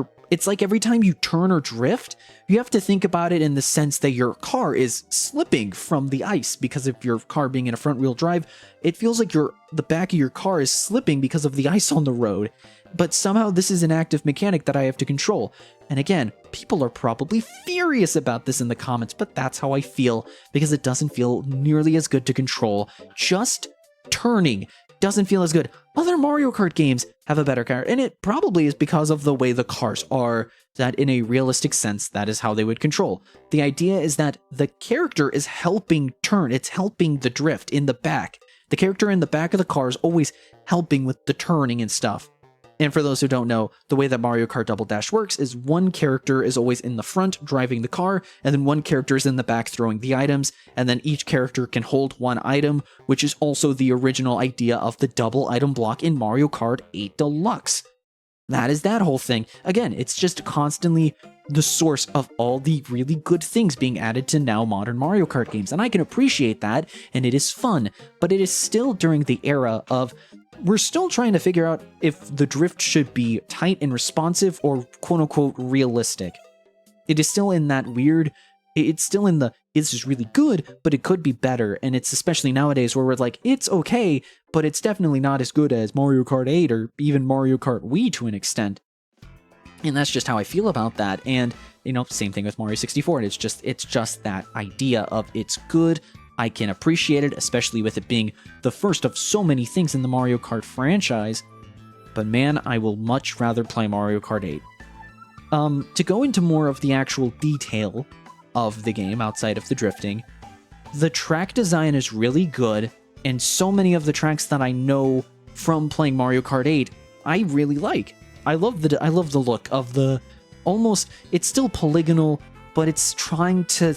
every time you turn or drift, you have to think about it in the sense that your car is slipping from the ice, because of your car being in a front wheel drive, it feels like the back of your car is slipping because of the ice on the road. But somehow this is an active mechanic that I have to control. And again, people are probably furious about this in the comments, but that's how I feel, because it doesn't feel nearly as good to control. Just turning doesn't feel as good. Other Mario Kart games have a better car, and it probably is because of the way the cars are, that in a realistic sense, that is how they would control. The idea is that the character is helping turn, it's helping the drift in the back. The character in the back of the car is always helping with the turning and stuff. And for those who don't know, the way that Mario Kart Double Dash works is one character is always in the front driving the car, and then one character is in the back throwing the items, and then each character can hold one item, which is also the original idea of the double item block in Mario Kart 8 Deluxe. That is that whole thing. Again, it's just constantly the source of all the really good things being added to now modern Mario Kart games, and I can appreciate that, and it is fun, but it is still during the era of we're still trying to figure out if the drift should be tight and responsive or quote-unquote realistic. It is still in that weird, it's still in the, it's just really good, but it could be better, and it's especially nowadays where we're like, it's okay, but it's definitely not as good as Mario Kart 8 or even Mario Kart Wii to an extent. And that's just how I feel about that, and, you know, same thing with Mario 64, it's just that idea of it's good, I can appreciate it, especially with it being the first of so many things in the Mario Kart franchise, but man, I will much rather play Mario Kart 8. To go into more of the actual detail of the game outside of the drifting, the track design is really good, and so many of the tracks that I know from playing Mario Kart 8, I really like. I love the look of the almost, it's still polygonal, but it's trying to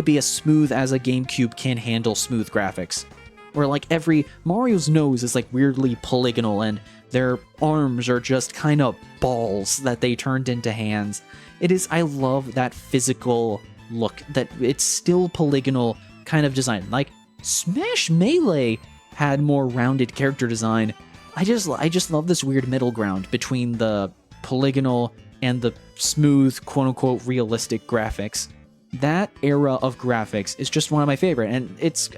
be as smooth as a GameCube can handle smooth graphics. Where like Mario's nose is like weirdly polygonal, and their arms are just kind of balls that they turned into hands. I love that physical look, that it's still polygonal kind of design. Like Smash Melee had more rounded character design, I just love this weird middle ground between the polygonal and the smooth, quote-unquote, realistic graphics. That era of graphics is just one of my favorite, and it's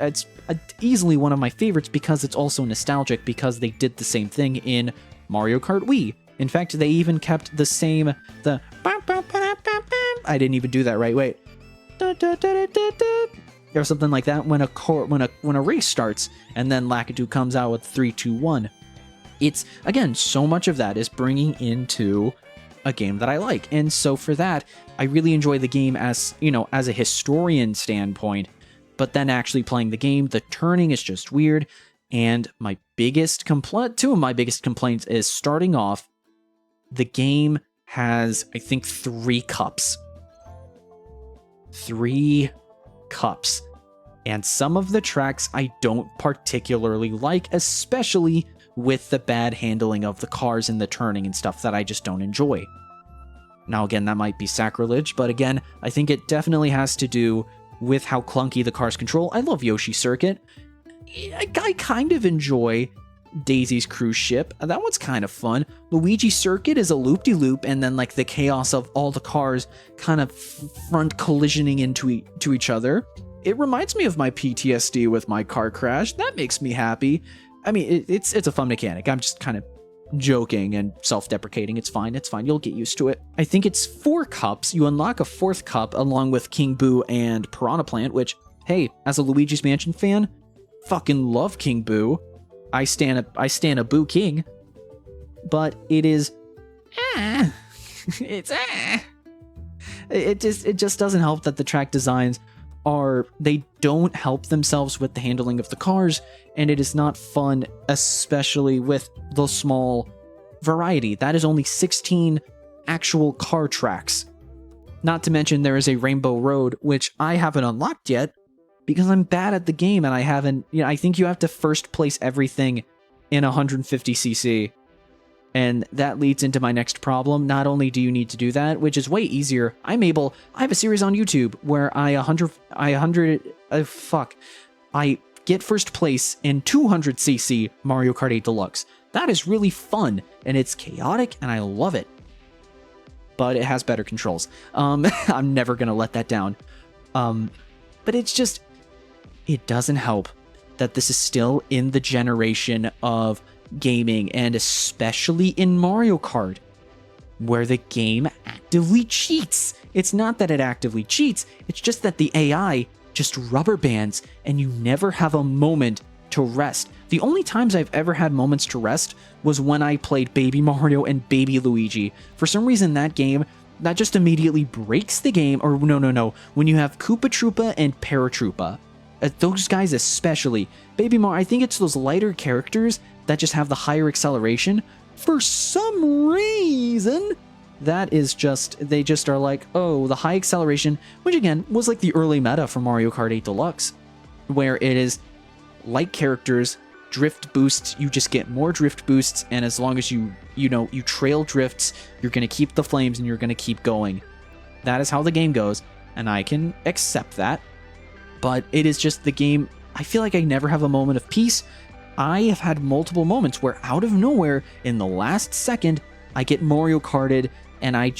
easily one of my favorites because it's also nostalgic, because they did the same thing in Mario Kart Wii. In fact, they even kept the same, I didn't even do that right, wait. Or something like that when a race starts, and then Lakitu comes out with 3, 2, 1. It's, again, so much of that is bringing into a game that I like. And so for that, I really enjoy the game as a historian standpoint, but then actually playing the game, the turning is just weird. And two of my biggest complaints is, starting off, the game has, I think, 3 cups. 3 cups. And some of the tracks I don't particularly like, especially with the bad handling of the cars and the turning and stuff that I just don't enjoy. Now again, that might be sacrilege, but again, I think it definitely has to do with how clunky the cars control. I love Yoshi Circuit. I kind of enjoy Daisy's cruise ship. That one's kind of fun. Luigi Circuit is a loop-de-loop, and then like the chaos of all the cars kind of front collisioning into each other. It reminds me of my PTSD with my car crash. That makes me happy. I mean, it's a fun mechanic. I'm just kind of joking and self-deprecating. It's fine. You'll get used to it. I think it's 4 cups. You unlock a 4th cup along with King Boo and Piranha Plant, which, hey, as a Luigi's Mansion fan, fucking love King Boo. I stand a Boo King. But it is... It just doesn't help that the track designs they don't help themselves with the handling of the cars, and it is not fun, especially with the small variety. That is only 16 actual car tracks. Not to mention there is a Rainbow Road, which I haven't unlocked yet, because I'm bad at the game, and I haven't, I think you have to first place everything in 150cc. And that leads into my next problem. Not only do you need to do that, which is way easier, I have a series on YouTube where I get first place in 200cc Mario Kart 8 Deluxe. That is really fun, and it's chaotic, and I love it. But it has better controls. I'm never gonna let that down. But it's just, it doesn't help that this is still in the generation of gaming, and especially in Mario Kart, where the game actively cheats. It's not that it actively cheats, it's just that the AI just rubber bands, and you never have a moment to rest. The only times I've ever had moments to rest was when I played Baby Mario and Baby Luigi. For some reason, that just immediately breaks the game. Or no, when you have Koopa Troopa and Paratroopa, those guys especially. Baby Mario, I think it's those lighter characters that just have the higher acceleration. For some reason, that is just, they just are like, oh, the high acceleration, which again was like the early meta for Mario Kart 8 Deluxe, where it is light characters, drift boosts, you just get more drift boosts, and as long as you trail drifts, you're going to keep the flames and you're going to keep going. That is how the game goes, and I can accept that. But it is just the game, I feel like I never have a moment of peace. I have had multiple moments where out of nowhere, in the last second, I get Mario Karted and I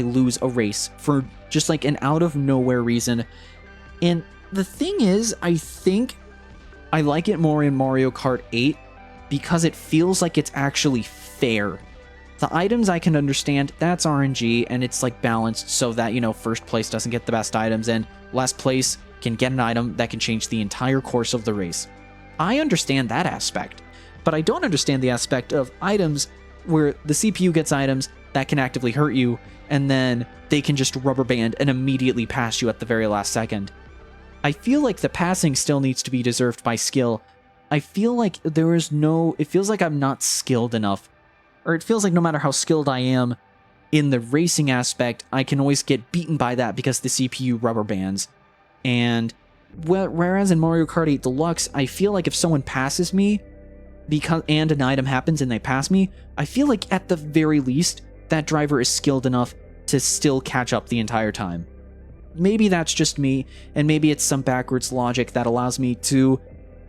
lose a race for just like an out of nowhere reason. And the thing is, I think I like it more in Mario Kart 8 because it feels like it's actually fair. The items I can understand, that's RNG, and it's like balanced so that, first place doesn't get the best items and last place can get an item that can change the entire course of the race. I understand that aspect, but I don't understand the aspect of items where the CPU gets items that can actively hurt you, and then they can just rubber band and immediately pass you at the very last second. I feel like the passing still needs to be deserved by skill. I feel like it feels like I'm not skilled enough, or it feels like no matter how skilled I am in the racing aspect, I can always get beaten by that because the CPU rubber bands. And whereas in Mario Kart 8 Deluxe, I feel like if someone passes me and an item happens and they pass me, I feel like at the very least, that driver is skilled enough to still catch up the entire time. Maybe that's just me, and maybe it's some backwards logic that allows me to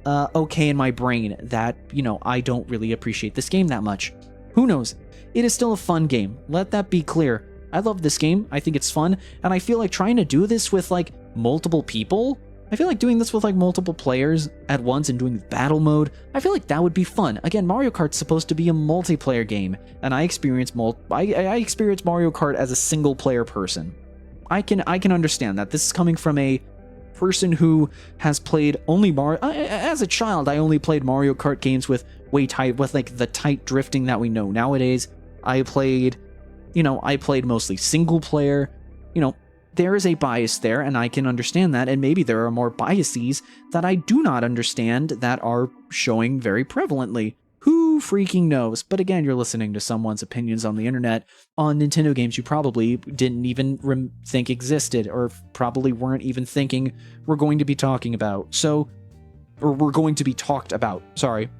okay in my brain that, I don't really appreciate this game that much. Who knows? It is still a fun game. Let that be clear. I love this game. I think it's fun. And I feel like trying to do this with, like, multiple people, I feel like doing this with, like, multiple players at once and doing battle mode, I feel like that would be fun. Again, Mario Kart's supposed to be a multiplayer game, and I experience I experience Mario Kart as a single-player person. I can understand that. This is coming from a person who has played only Mario. As a child, I only played Mario Kart games with like the tight drifting that we know nowadays. I played mostly single player. There is a bias there, and I can understand that, and maybe there are more biases that I do not understand that are showing very prevalently. Who freaking knows? But again, you're listening to someone's opinions on the internet on Nintendo games you probably didn't even think existed, or probably weren't even thinking we're going to be talking about. Or we're going to be talked about, sorry.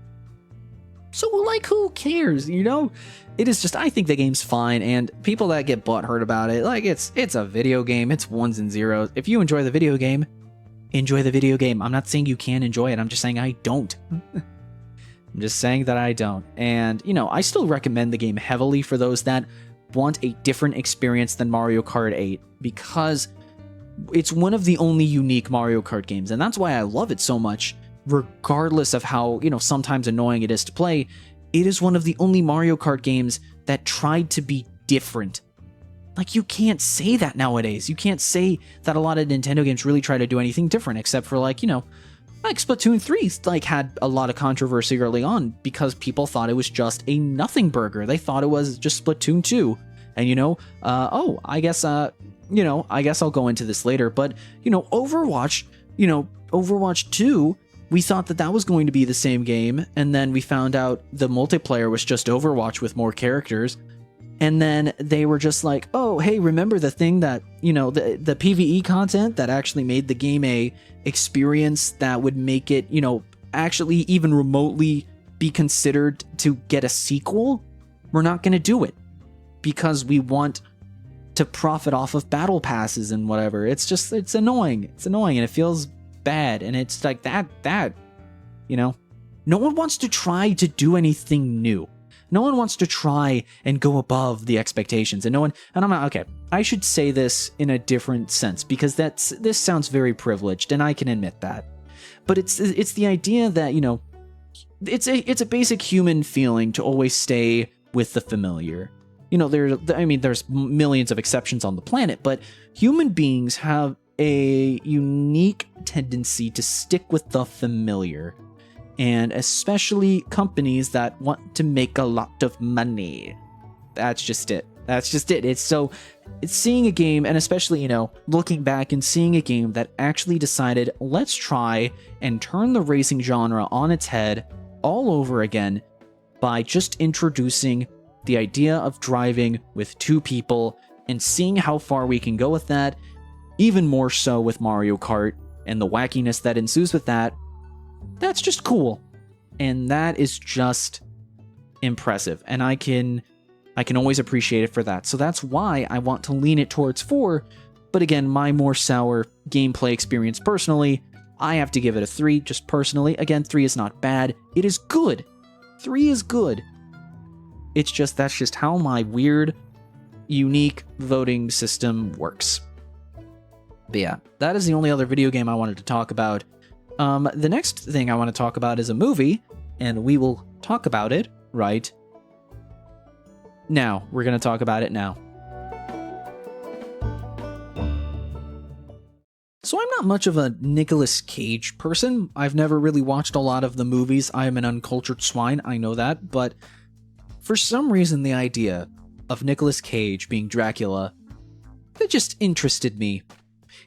So, like, who cares, It is just, I think the game's fine, and people that get butthurt about it, like, it's a video game, it's ones and zeros. If you enjoy the video game, enjoy the video game. I'm not saying you can enjoy it, I'm just saying I don't. I'm just saying that I don't. And, I still recommend the game heavily for those that want a different experience than Mario Kart 8, because it's one of the only unique Mario Kart games, and that's why I love it so much. Regardless of how, sometimes annoying it is to play, it is one of the only Mario Kart games that tried to be different. Like, you can't say that nowadays. You can't say that a lot of Nintendo games really try to do anything different, except for, like Splatoon 3, like, had a lot of controversy early on because people thought it was just a nothing burger. They thought it was just Splatoon 2. And, I guess I'll go into this later, but, Overwatch 2, we thought that was going to be the same game, and then we found out the multiplayer was just Overwatch with more characters, and then they were just like, oh, hey, remember the thing that, the PvE content that actually made the game a experience that would make it, actually even remotely be considered to get a sequel? We're not going to do it because we want to profit off of battle passes and whatever. It's annoying. It's annoying, and it feels bad, and it's like that no one wants to try to do anything new. No one wants to try and go above the expectations, and I'm not, okay, I should say this in a different sense, because this sounds very privileged, and I can admit that, but it's the idea that, it's a basic human feeling to always stay with the familiar. There's millions of exceptions on the planet, but human beings have a unique tendency to stick with the familiar, and especially companies that want to make a lot of money. That's just it. It's seeing a game, and especially, looking back and seeing a game that actually decided, let's try and turn the racing genre on its head all over again by just introducing the idea of driving with two people and seeing how far we can go with that. Even more so with Mario Kart and the wackiness that ensues with that. That's just cool. And that is just impressive. And I can always appreciate it for that. So that's why I want to lean it towards 4. But again, my more sour gameplay experience personally, I have to give it a 3, just personally. Again, 3 is not bad. It is good. 3 is good. It's just, that's just how my weird, unique voting system works. But yeah, that is the only other video game I wanted to talk about. The next thing I want to talk about is a movie, and we will talk about it right now. We're going to talk about it now. So I'm not much of a Nicolas Cage person. I've never really watched a lot of the movies. I am an uncultured swine, I know that, but for some reason the idea of Nicolas Cage being Dracula, that just interested me.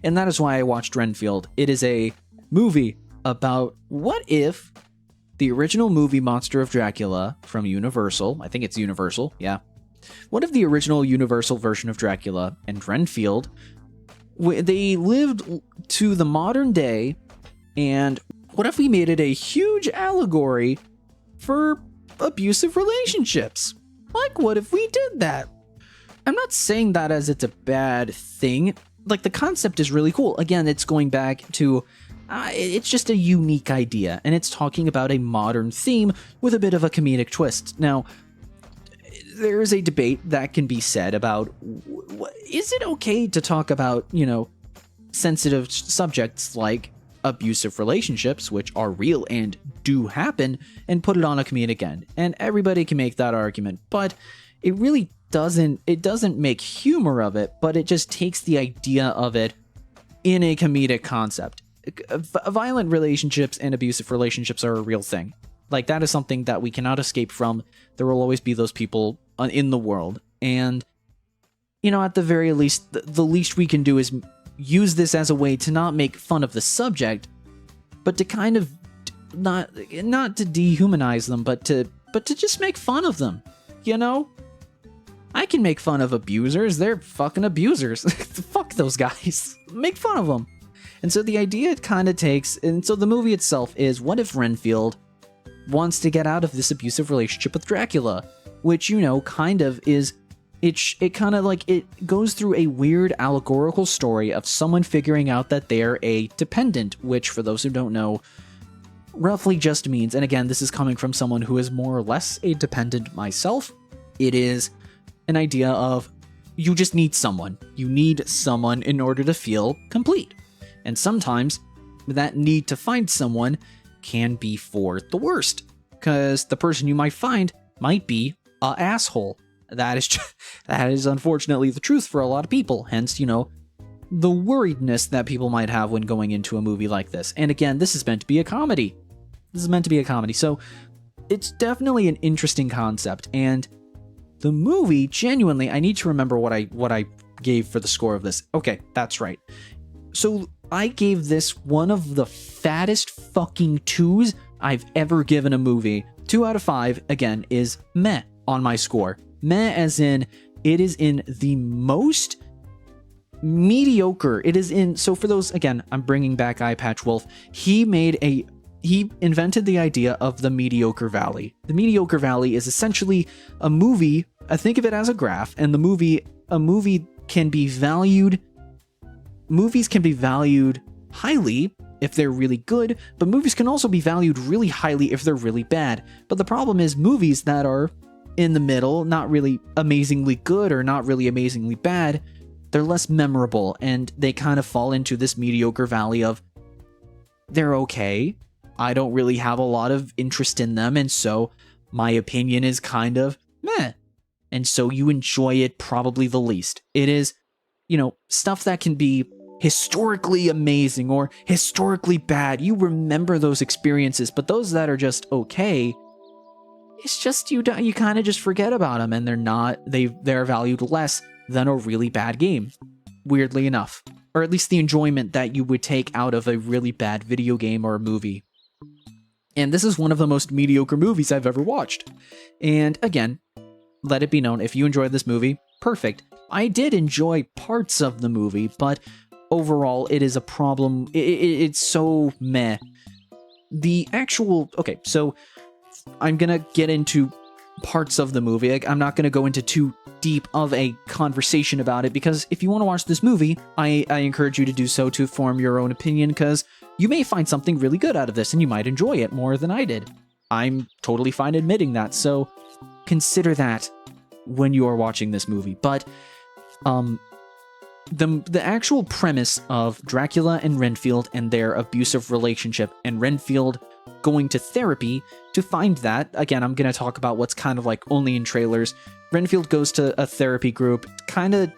And that is why I watched Renfield. It is a movie about what if the original movie Monster of Dracula from Universal, I think it's Universal, yeah. What if the original Universal version of Dracula and Renfield, they lived to the modern day, and what if we made it a huge allegory for abusive relationships? Like, what if we did that? I'm not saying that as it's a bad thing. Like, the concept is really cool. Again, it's going back to It's just a unique idea, and it's talking about a modern theme with a bit of a comedic twist. Now, there is a debate that can be said about, is it okay to talk about, sensitive subjects like abusive relationships, which are real and do happen, and put it on a comedic end? And everybody can make that argument, but it really doesn't make humor of it, but it just takes the idea of it in a comedic concept. Violent relationships and abusive relationships are a real thing. Like, that is something that we cannot escape from. There will always be those people in the world. And, at the very least, the least we can do is use this as a way to not make fun of the subject, but to kind of not to dehumanize them, but to just make fun of them. I can make fun of abusers. They're fucking abusers. Fuck those guys. Make fun of them. And so the idea it kind of takes, and so the movie itself is, what if Renfield wants to get out of this abusive relationship with Dracula, which, kind of is, it kind of like, it goes through a weird allegorical story of someone figuring out that they're a dependent, which, for those who don't know, roughly just means, and again, this is coming from someone who is more or less a dependent myself, it is an idea of, you just need someone. You need someone in order to feel complete. And sometimes that need to find someone can be for the worst, because the person you might find might be a asshole. That is unfortunately the truth for a lot of people. Hence, the worriedness that people might have when going into a movie like this. And again, this is meant to be a comedy. So it's definitely an interesting concept. And the movie, genuinely, I need to remember what I gave for the score of this. Okay, that's right. So I gave this one of the fattest fucking 2s I've ever given a movie. 2 out of 5, again, is meh on my score. Meh as in, it is in the most mediocre. It is in, so for those, again, I'm bringing back Eye Patch Wolf. He invented the idea of the mediocre valley. The mediocre valley is essentially a movie. I think of it as a graph, and a movie can be valued. Movies can be valued highly if they're really good, but movies can also be valued really highly if they're really bad. But the problem is, movies that are in the middle, not really amazingly good or not really amazingly bad, they're less memorable, and they kind of fall into this mediocre valley of, they're okay, I don't really have a lot of interest in them, and so my opinion is kind of meh. And so you enjoy it probably the least. It is, stuff that can be historically amazing or historically bad. You remember those experiences, but those that are just okay, it's just you kind of just forget about them, and they're valued less than a really bad game, weirdly enough. Or at least the enjoyment that you would take out of a really bad video game or a movie. And this is one of the most mediocre movies I've ever watched. And again, let it be known, if you enjoyed this movie, perfect. I did enjoy parts of the movie, but overall, it is a problem. It's so meh. Okay, so I'm gonna get into parts of the movie. I'm not gonna go into too deep of a conversation about it, because if you want to watch this movie, I encourage you to do so to form your own opinion, because you may find something really good out of this and you might enjoy it more than I did. I'm totally fine admitting that, so consider that when you are watching this movie. But the actual premise of Dracula and Renfield and their abusive relationship, and Renfield going to therapy to find that, again, I'm going to talk about what's kind of like only in trailers. Renfield goes to a therapy group, kind of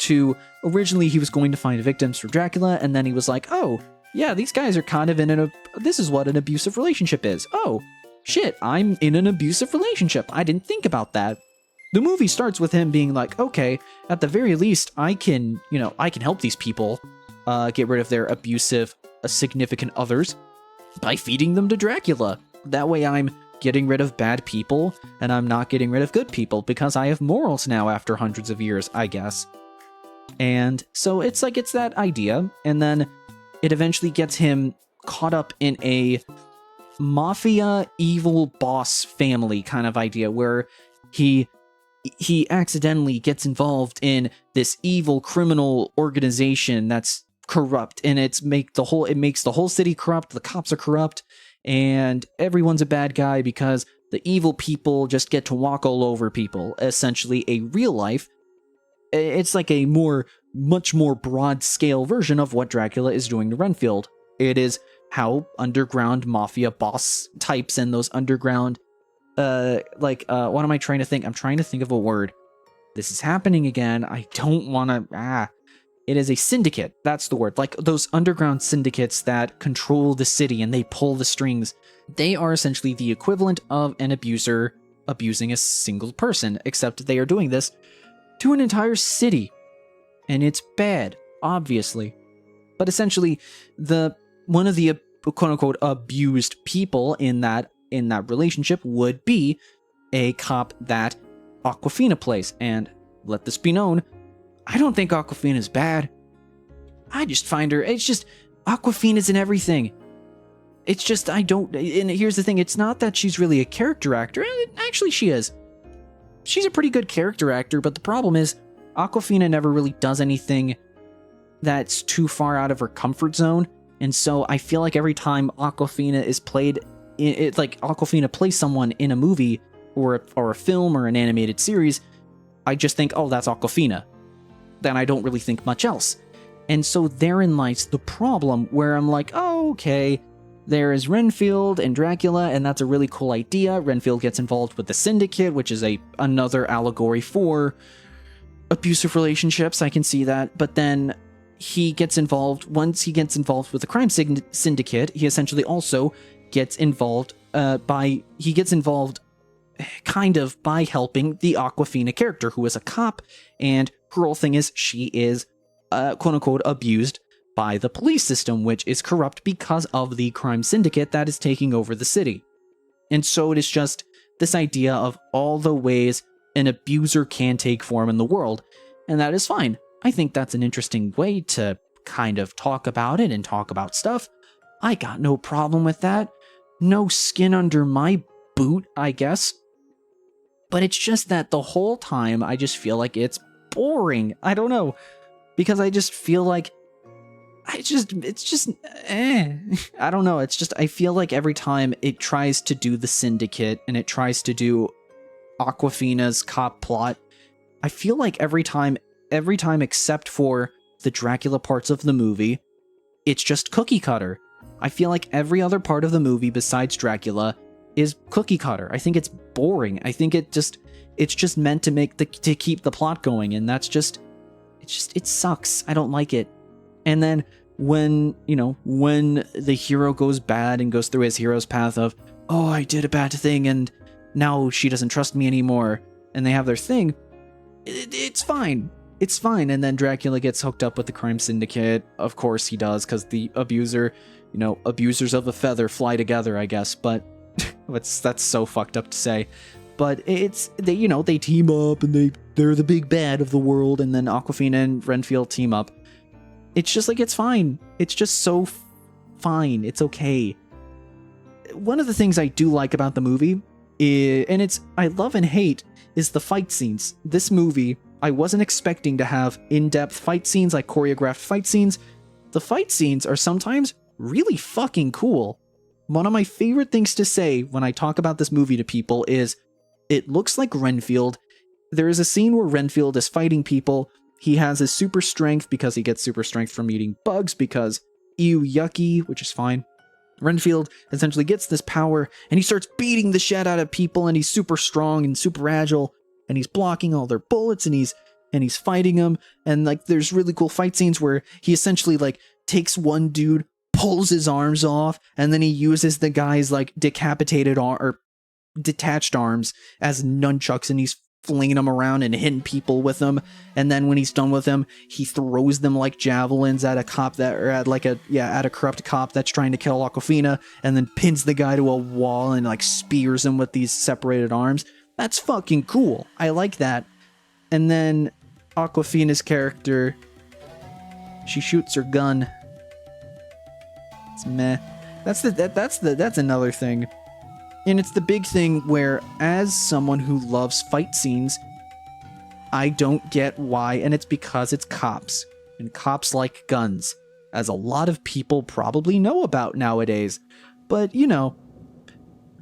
originally he was going to find victims for Dracula, and then he was like, oh, yeah, these guys are kind of this is what an abusive relationship is. Oh, shit, I'm in an abusive relationship. I didn't think about that. The movie starts with him being like, okay, at the very least, I can help these people get rid of their abusive significant others by feeding them to Dracula. That way I'm getting rid of bad people, and I'm not getting rid of good people, because I have morals now after hundreds of years, I guess. And so it's that idea, and then it eventually gets him caught up in a mafia evil boss family kind of idea, where he accidentally gets involved in this evil criminal organization that's corrupt, and it makes the whole city corrupt. The cops are corrupt, and everyone's a bad guy because the evil people just get to walk all over people. Essentially, a real life. It's like a much more broad scale version of what Dracula is doing to Renfield. It is how underground mafia boss types and those underground, what am I trying to think? I'm trying to think of a word. This is happening again. I don't want to, It is a syndicate. That's the word. Like those underground syndicates that control the city and they pull the strings. They are essentially the equivalent of an abuser abusing a single person, except they are doing this to an entire city. And it's bad, obviously. But essentially, one of the quote-unquote abused people in that relationship would be a cop that Awkwafina plays. And let this be known, I don't think Awkwafina's bad. I just find her, it's just, Awkwafina's in everything. It's just, and here's the thing, it's not that she's really a character actor. Actually, she is. She's a pretty good character actor, but the problem is, Awkwafina never really does anything that's too far out of her comfort zone. And so I feel like every time Awkwafina is played, like Awkwafina plays someone in a movie or a film or an animated series, I just think, oh, that's Awkwafina. Then I don't really think much else. And so therein lies the problem, where I'm like, oh, okay, there is Renfield and Dracula, and that's a really cool idea. Renfield gets involved with the Syndicate, which is another allegory for abusive relationships. I can see that. But then once he gets involved with the crime syndicate, he essentially also gets involved kind of by helping the Awkwafina character, who is a cop, and her whole thing is she is quote-unquote abused by the police system, which is corrupt because of the crime syndicate that is taking over the city. And so it is just this idea of all the ways an abuser can take form in the world, and that is fine. I think that's an interesting way to kind of talk about it and talk about stuff. I got no problem with that. No skin under my boot, I guess. But it's just that the whole time I just feel like it's boring. I don't know. Because I just feel like I don't know. It's just, I feel like every time it tries to do the Syndicate and it tries to do Awkwafina's cop plot, I feel like every time except for the Dracula parts of the movie, it's just cookie cutter. I feel like every other part of the movie besides Dracula is cookie cutter. I think it's boring. I think it's just meant to keep the plot going, and it sucks. I don't like it. And then when the hero goes bad and goes through his hero's path of, oh, I did a bad thing and now she doesn't trust me anymore, and they have their thing, it's fine. It's fine. And then Dracula gets hooked up with the crime syndicate. Of course he does, because the abusers of a feather fly together, I guess. But that's so fucked up to say. But they team up and they're the big bad of the world, and then Awkwafina and Renfield team up. It's just like, it's fine. It's just so fine. It's okay. One of the things I do like about the movie I love and hate, is the fight scenes. This movie, I wasn't expecting to have in-depth fight scenes, like choreographed fight scenes. The fight scenes are sometimes really fucking cool. One of my favorite things to say when I talk about this movie to people is, it looks like Renfield. There is a scene where Renfield is fighting people. He has his super strength because he gets super strength from eating bugs because, ew, yucky, which is fine. Renfield essentially gets this power, and he starts beating the shit out of people, and he's super strong and super agile, and he's blocking all their bullets, and he's fighting them, and like there's really cool fight scenes where he essentially like takes one dude, pulls his arms off, and then he uses the guy's like decapitated or detached arms as nunchucks, and he's flinging them around and hitting people with them. And then when he's done with them, he throws them like javelins at a cop at a corrupt cop that's trying to kill Awkwafina, and then pins the guy to a wall and like spears him with these separated arms. That's fucking cool. I like that. And then Awkwafina's character, she shoots her gun. It's meh. That's another thing. And it's the big thing where, as someone who loves fight scenes, I don't get why, and it's because it's cops, and cops like guns. as a lot of people probably know about nowadays. But, you know,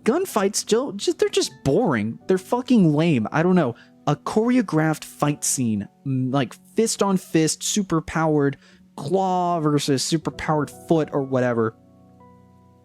gunfights they're just boring. They're fucking lame. I don't know. A choreographed fight scene, like fist on fist, super powered claw versus super powered foot or whatever.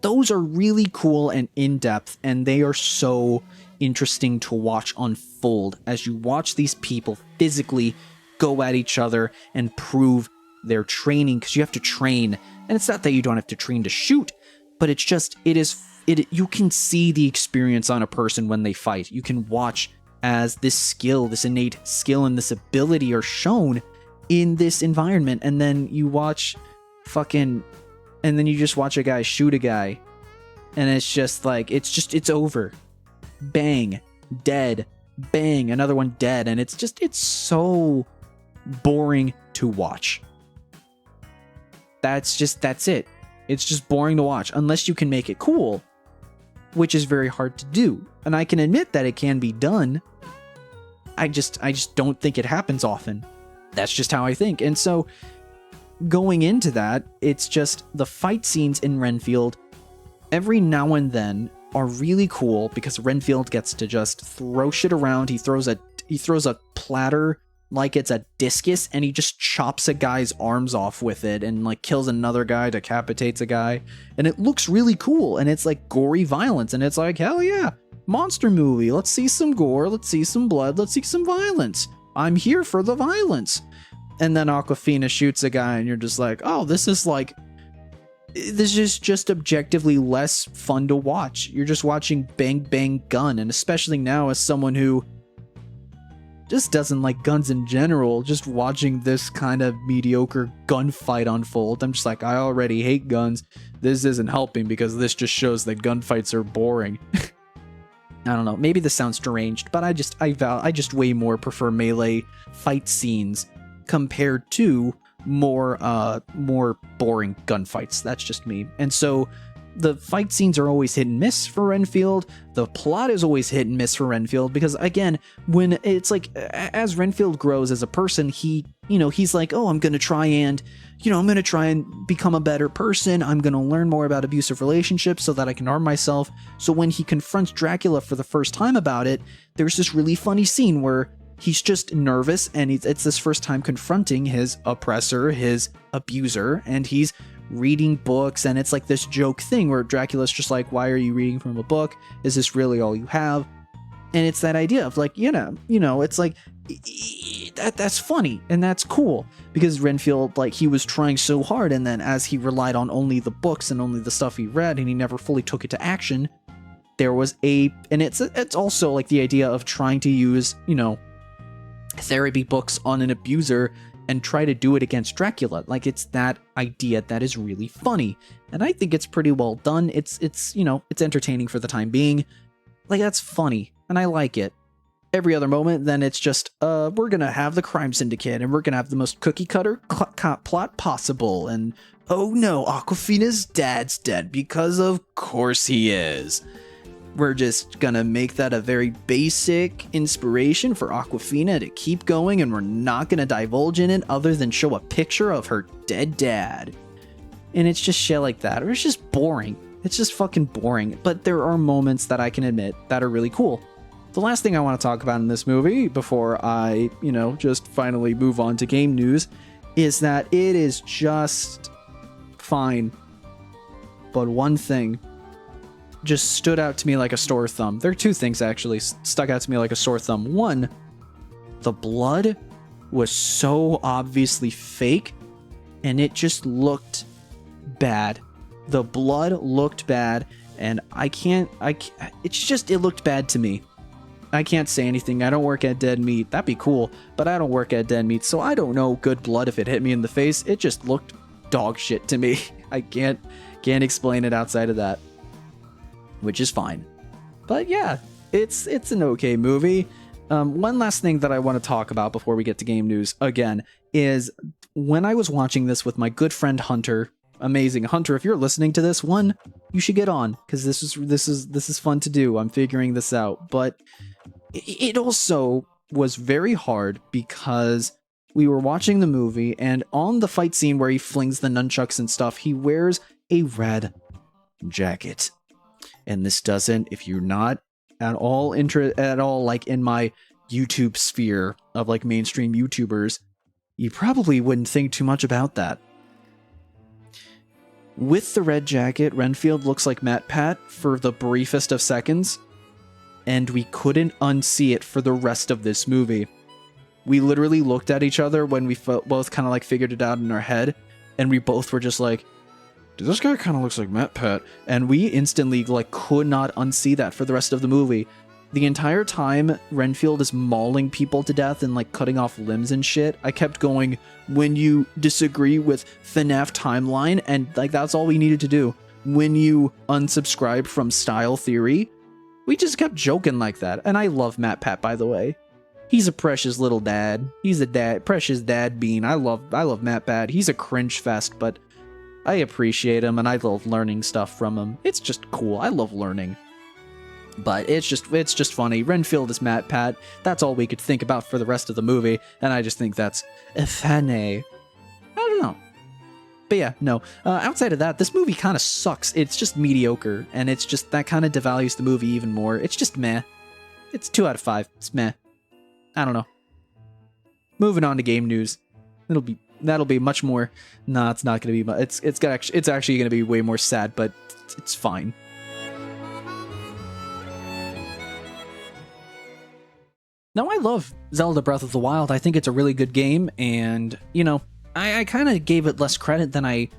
Those are really cool and in-depth, and they are so interesting to watch unfold as you watch these people physically go at each other and prove their training, because you have to train. And it's not that you don't have to train to shoot, but it's just, you can see the experience on a person when they fight. You can watch as this skill, this innate skill and this ability are shown in this environment, and then you watch and then you just watch a guy shoot a guy, and it's just like, it's over. Bang, dead, bang, another one dead, and it's so boring to watch. That's it. It's just boring to watch, unless you can make it cool, which is very hard to do. And I can admit that it can be done. I just don't think it happens often. That's just how I think. And so going into that, it's just the fight scenes in Renfield every now and then are really cool, because Renfield gets to just throw shit around. He throws a platter like it's a discus, and he just chops a guy's arms off with it, and like kills another guy, decapitates a guy, and it looks really cool, and it's like gory violence, and it's like, hell yeah, monster movie, let's see some gore, let's see some blood, let's see some violence. I'm here for the violence. And then Awkwafina shoots a guy, and you're just like, oh, this is just objectively less fun to watch. You're just watching bang bang gun, and especially now as someone who just doesn't like guns in general, just watching this kind of mediocre gunfight unfold, I'm just like, I already hate guns. This isn't helping, because this just shows that gunfights are boring. I don't know, maybe this sounds deranged, but I just way more prefer melee fight scenes compared to more boring gunfights. That's just me. And so the fight scenes are always hit and miss for Renfield. The plot is always hit and miss for Renfield, because again, when it's like, as Renfield grows as a person, he's like, oh, I'm going to try and become a better person. I'm going to learn more about abusive relationships so that I can arm myself. So when he confronts Dracula for the first time about it, there's this really funny scene where he's just nervous, and it's this first time confronting his oppressor, his abuser, and he's reading books, and it's like this joke thing where Dracula's just like, why are you reading from a book? Is this really all you have? And it's that idea of like, it's like, that's funny, and that's cool, because Renfield, like, he was trying so hard, and then as he relied on only the books and only the stuff he read, and he never fully took it to action, there was and it's also like the idea of trying to use, therapy books on an abuser and try to do it against Dracula. Like, it's that idea that is really funny, and I think it's pretty well done. It's entertaining for the time being. Like, that's funny, and I like it. Every other moment, then it's just, we're gonna have the crime syndicate, and we're gonna have the most cookie cutter plot possible, and oh no, Awkwafina's dad's dead, because of course he is. We're just gonna make that a very basic inspiration for Awkwafina to keep going, and we're not gonna divulge in it other than show a picture of her dead dad. And it's just shit like that, or it's just boring. It's just fucking boring. But there are moments that I can admit that are really cool. The last thing I want to talk about in this movie, before I, just finally move on to game news, is that it is just fine. But one thing just stood out to me like a sore thumb. There are two things actually stuck out to me like a sore thumb. One, the blood was so obviously fake, and it just looked bad. The blood looked bad, and it looked bad to me. I can't say anything. I don't work at Dead Meat. That'd be cool, but I don't work at Dead Meat, so I don't know good blood if it hit me in the face. It just looked dog shit to me. I can't explain it outside of that, which is fine. But yeah, it's an okay movie. One last thing that I want to talk about before we get to game news again is when I was watching this with my good friend Hunter. Amazing Hunter, if you're listening to this, you should get on, because this is fun to do. I'm figuring this out, but it also was very hard because we were watching the movie, and on the fight scene where he flings the nunchucks and stuff, he wears a red jacket. And this doesn't, if you're not at all like in my YouTube sphere of like mainstream YouTubers, you probably wouldn't think too much about that. With the red jacket, Renfield looks like MatPat for the briefest of seconds, and we couldn't unsee it for the rest of this movie. We literally looked at each other when we both kind of like figured it out in our head, and we both were just like, dude, this guy kind of looks like MatPat. And we instantly like could not unsee that for the rest of the movie. The entire time Renfield is mauling people to death and like cutting off limbs and shit, I kept going, when you disagree with FNAF timeline, and like that's all we needed to do. When you unsubscribe from Style Theory, we just kept joking like that. And I love MatPat, by the way. He's a precious little dad. He's a precious dad bean. I love MatPat. He's a cringe fest, but I appreciate him, and I love learning stuff from him. It's just cool. I love learning. But it's just funny. Renfield is MatPat. That's all we could think about for the rest of the movie, and I just think that's funny. I don't know. But yeah, no. Outside of that, this movie kind of sucks. It's just mediocre, and it's just, that kind of devalues the movie even more. It's just meh. It's 2 out of 5. It's meh. I don't know. Moving on to game news. That'll be much more. Nah, it's not gonna be. It's actually gonna be way more sad, but it's fine. Now, I love Zelda Breath of the Wild. I think it's a really good game, and you know, I kind of gave it less credit than I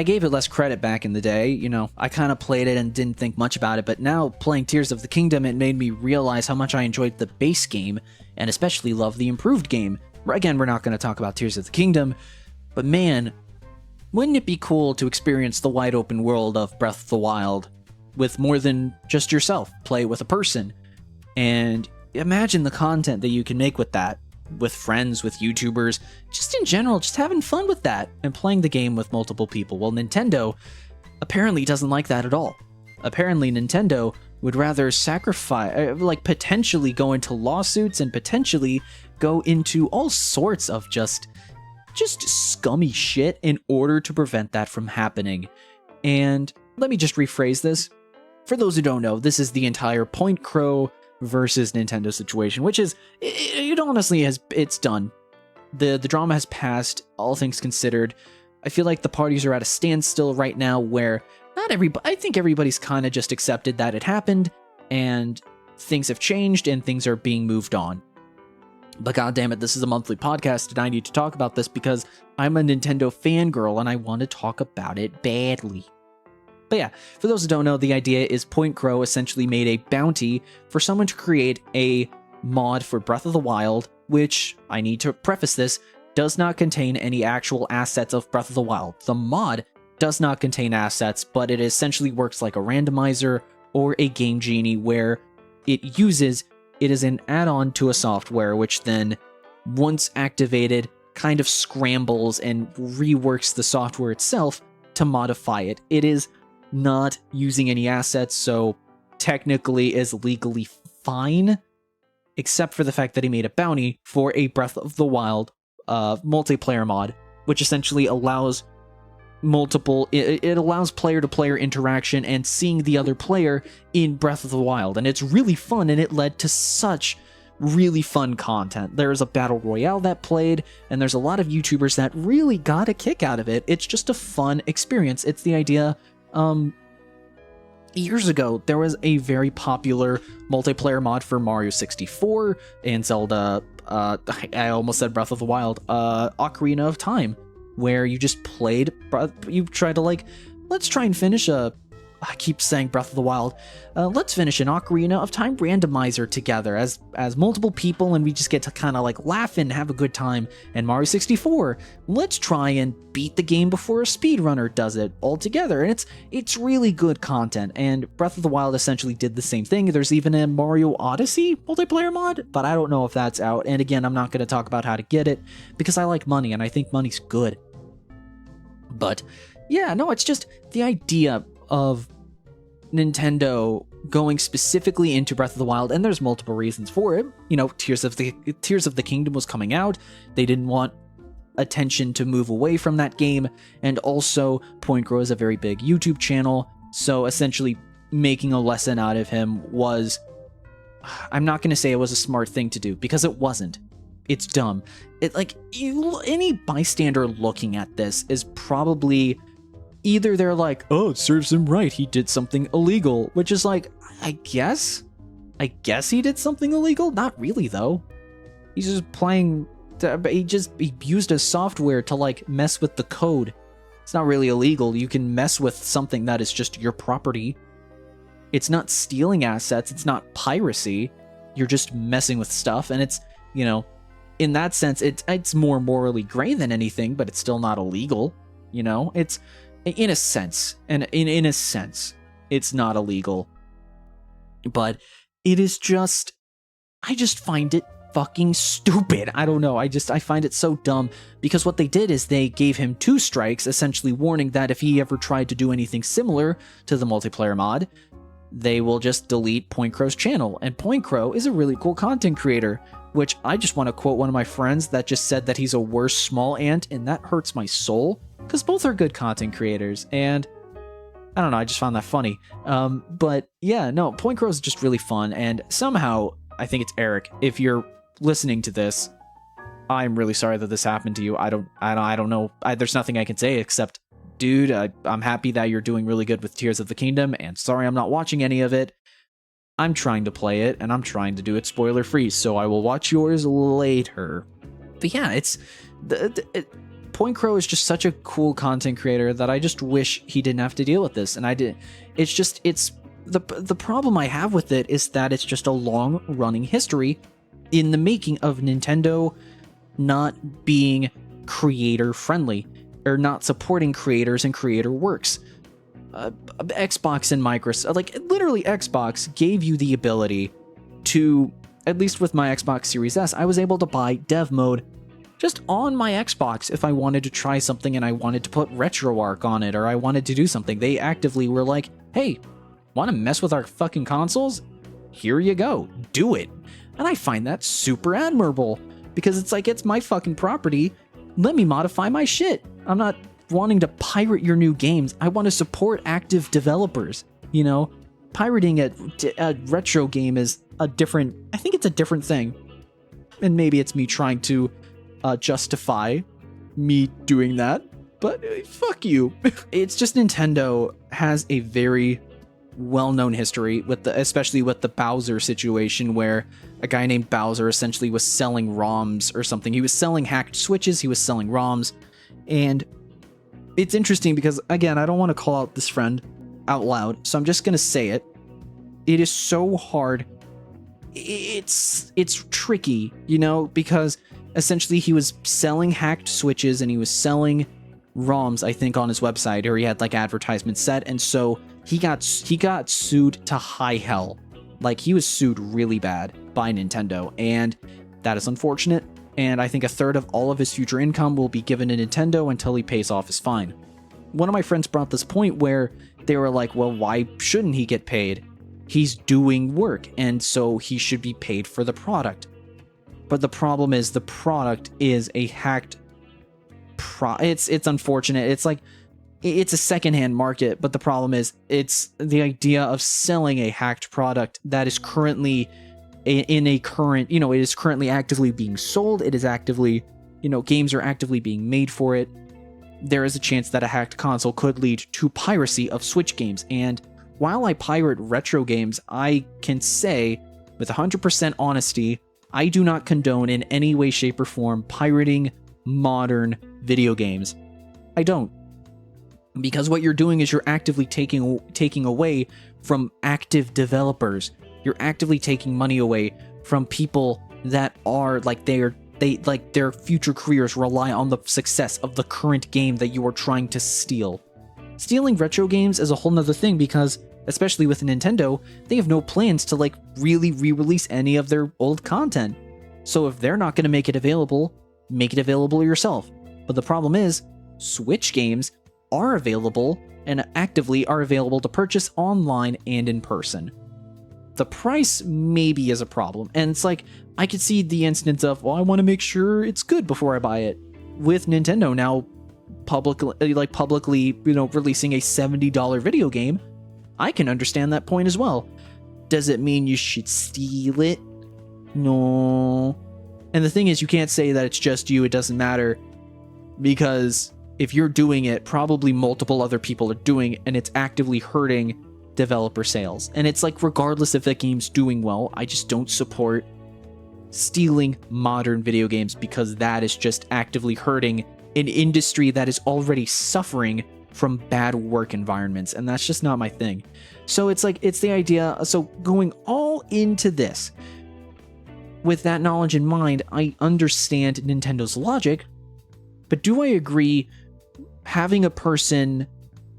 gave it less credit back in the day. You know, I kind of played it and didn't think much about it, but now playing Tears of the Kingdom, it made me realize how much I enjoyed the base game, and especially love the improved game. Again, we're not going to talk about Tears of the Kingdom, but man, wouldn't it be cool to experience the wide open world of Breath of the Wild with more than just yourself? Play with a person, and imagine the content that you can make with that, with friends, with YouTubers, just in general, just having fun with that, and playing the game with multiple people. Well, Nintendo apparently doesn't like that at all. Apparently, Nintendo would rather sacrifice, like potentially go into lawsuits and potentially go into all sorts of just scummy shit in order to prevent that from happening. And let me just rephrase this. For those who don't know, this is the entire Point Crow versus Nintendo situation, which is, it honestly it's done. The drama has passed, all things considered. I feel like the parties are at a standstill right now where I think everybody's kind of just accepted that it happened, and things have changed and things are being moved on. But goddammit, this is a monthly podcast and I need to talk about this because I'm a Nintendo fangirl and I want to talk about it badly. But yeah, for those who don't know, the idea is Point Crow essentially made a bounty for someone to create a mod for Breath of the Wild, which, I need to preface this, does not contain any actual assets of Breath of the Wild. The mod does not contain assets, but it essentially works like a randomizer or a Game Genie where it is an add-on to a software which then, once activated, kind of scrambles and reworks the software itself to modify it. It is not using any assets, so technically is legally fine, except for the fact that he made a bounty for a Breath of the Wild multiplayer mod, which essentially allows it allows player-to-player interaction and seeing the other player in Breath of the Wild, and it's really fun, and it led to such really fun content. There's a battle royale that played, and there's a lot of YouTubers that really got a kick out of it. It's just a fun experience. It's the idea, years ago, there was a very popular multiplayer mod for Mario 64 and Zelda, I almost said Breath of the Wild, Ocarina of Time, where you just played, you try to let's try and finish I keep saying Breath of the Wild, let's finish an Ocarina of Time randomizer together as multiple people, and we just get to kind of laugh and have a good time. And Mario 64, let's try and beat the game before a speedrunner does it all together, and it's really good content, and Breath of the Wild essentially did the same thing. There's even a Mario Odyssey multiplayer mod, but I don't know if that's out, and again, I'm not going to talk about how to get it, because I like money, and I think money's good. But yeah, no, it's just the idea of Nintendo going specifically into Breath of the Wild, and there's multiple reasons for it. You know, Tears of the Kingdom was coming out. They didn't want attention to move away from that game, and also Point Crow is a very big YouTube channel, so essentially making a lesson out of him was, I'm not going to say it was a smart thing to do, because it wasn't. It's dumb. Any bystander looking at this is probably either they're like, oh, it serves him right, he did something illegal, which is like, I guess he did something illegal? Not really, though. He's just playing, he used a software to, like, mess with the code. It's not really illegal. You can mess with something that is just your property. It's not stealing assets, it's not piracy. You're just messing with stuff, and it's, you know, in that sense, it's more morally gray than anything, but it's still not illegal, you know? It's, in a sense, and in a sense, it's not illegal. But it is just, I just find it fucking stupid. I don't know, I find it so dumb, because what they did is they gave him 2 strikes, essentially warning that if he ever tried to do anything similar to the multiplayer mod, they will just delete Point Crow's channel. And Point Crow is a really cool content creator, which I just want to quote one of my friends that just said that he's a worse small ant, and that hurts my soul, because both are good content creators, and I don't know, I just found that funny. But yeah, no, Point Crow is just really fun, and somehow, I think it's Eric, if you're listening to this, I'm really sorry that this happened to you. I don't know, there's nothing I can say except, dude, I'm happy that you're doing really good with Tears of the Kingdom, and sorry I'm not watching any of it. I'm trying to play it, and I'm trying to do it spoiler-free, so I will watch yours later. But yeah, it's... Point Crow is just such a cool content creator that I just wish he didn't have to deal with this, and I did. It's just, the problem I have with it is that it's just a long-running history in the making of Nintendo not being creator-friendly, or not supporting creators and creator works. Xbox and Microsoft, like, literally Xbox gave you the ability to, at least with my Xbox Series S, I was able to buy dev mode just on my Xbox if I wanted to try something and I wanted to put RetroArch on it, or I wanted to do something. They actively were like, hey, want to mess with our fucking consoles? Here you go, do it. And I find that super admirable, because it's like, it's my fucking property, let me modify my shit. I'm not wanting to pirate your new games. I want to support active developers, you know? Pirating a retro game is a different, I think it's a different thing. And maybe it's me trying to justify me doing that, but fuck you. It's just Nintendo has a very well-known history with especially with the Bowser situation, where a guy named Bowser essentially was selling ROMs or something. He was selling hacked Switches, he was selling ROMs, and it's interesting because, again, I don't want to call out this friend out loud, so I'm just gonna say it. It is so hard. It's tricky, you know, because essentially he was selling hacked Switches and he was selling ROMs, I think, on his website, or he had like advertisements set, and so he got sued to high hell. Like, he was sued really bad by Nintendo, and that is unfortunate. And I think 1/3 of all of his future income will be given to Nintendo until he pays off his fine. One of my friends brought this point where they were like, well, why shouldn't he get paid? He's doing work, and so he should be paid for the product. But the problem is, the product is a hacked it's unfortunate. It's like, it's a secondhand market, but the problem is, it's the idea of selling a hacked product that is currently in a current, you know, it is currently actively being sold. It is actively, you know, games are actively being made for it. There is a chance that a hacked console could lead to piracy of Switch games. And while I pirate retro games, I can say with 100% honesty, I do not condone in any way, shape, or form pirating modern video games. I don't. Because what you're doing is you're actively taking away from active developers. You're actively taking money away from people that are like their future careers rely on the success of the current game that you are trying to steal. Stealing retro games is a whole nother thing, because especially with Nintendo, they have no plans to like really re-release any of their old content. So if they're not going to make it available yourself. But the problem is, Switch games are available and actively are available to purchase online and in person. The price maybe is a problem, and it's like, I could see the instance of, well, I want to make sure it's good before I buy it. With Nintendo now publicly, releasing a $70 video game, I can understand that point as well. Does it mean you should steal it? No. And the thing is, you can't say that it's just you, it doesn't matter, because if you're doing it, probably multiple other people are doing it, and it's actively hurting developer sales. And it's like, regardless if the game's doing well, I just don't support stealing modern video games, because that is just actively hurting an industry that is already suffering from bad work environments, and that's just not my thing. So it's like, it's the idea, so going all into this, with that knowledge in mind, I understand Nintendo's logic, but do I agree having a person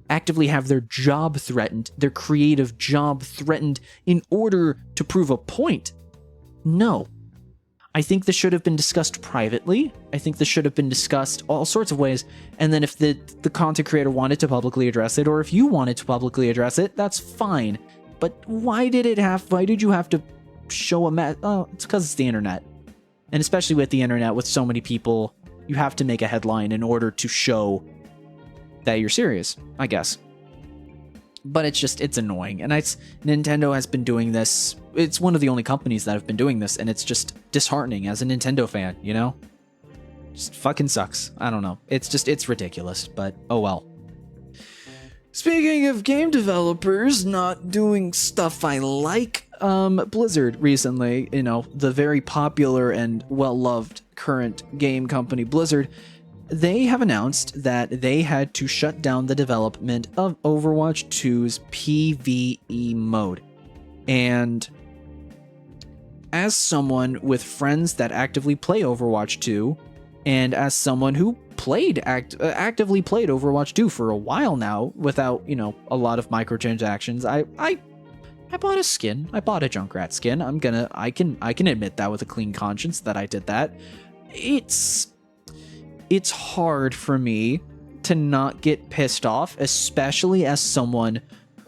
actively have their job threatened, their creative job threatened, in order to prove a point? No. I think this should have been discussed privately. I think this should have been discussed all sorts of ways. And then if the content creator wanted to publicly address it, or if you wanted to publicly address it, that's fine. But why did you have to show oh, it's because it's the internet. And especially with the internet, with so many people, you have to make a headline in order to show that you're serious, I guess. But it's annoying. And Nintendo has been doing this. It's one of the only companies that have been doing this, and it's just disheartening as a Nintendo fan, you know? Just fucking sucks. I don't know. It's ridiculous, but oh well. Speaking of game developers not doing stuff I like, Blizzard recently, the very popular and well-loved current game company Blizzard, they have announced that they had to shut down the development of Overwatch 2's PvE mode. And as someone with friends that actively play Overwatch 2, and as someone who actively played Overwatch 2 for a while now without, a lot of microtransactions, I bought a skin. I bought a Junkrat skin. I can admit that with a clean conscience that I did that. It's hard for me to not get pissed off, especially as someone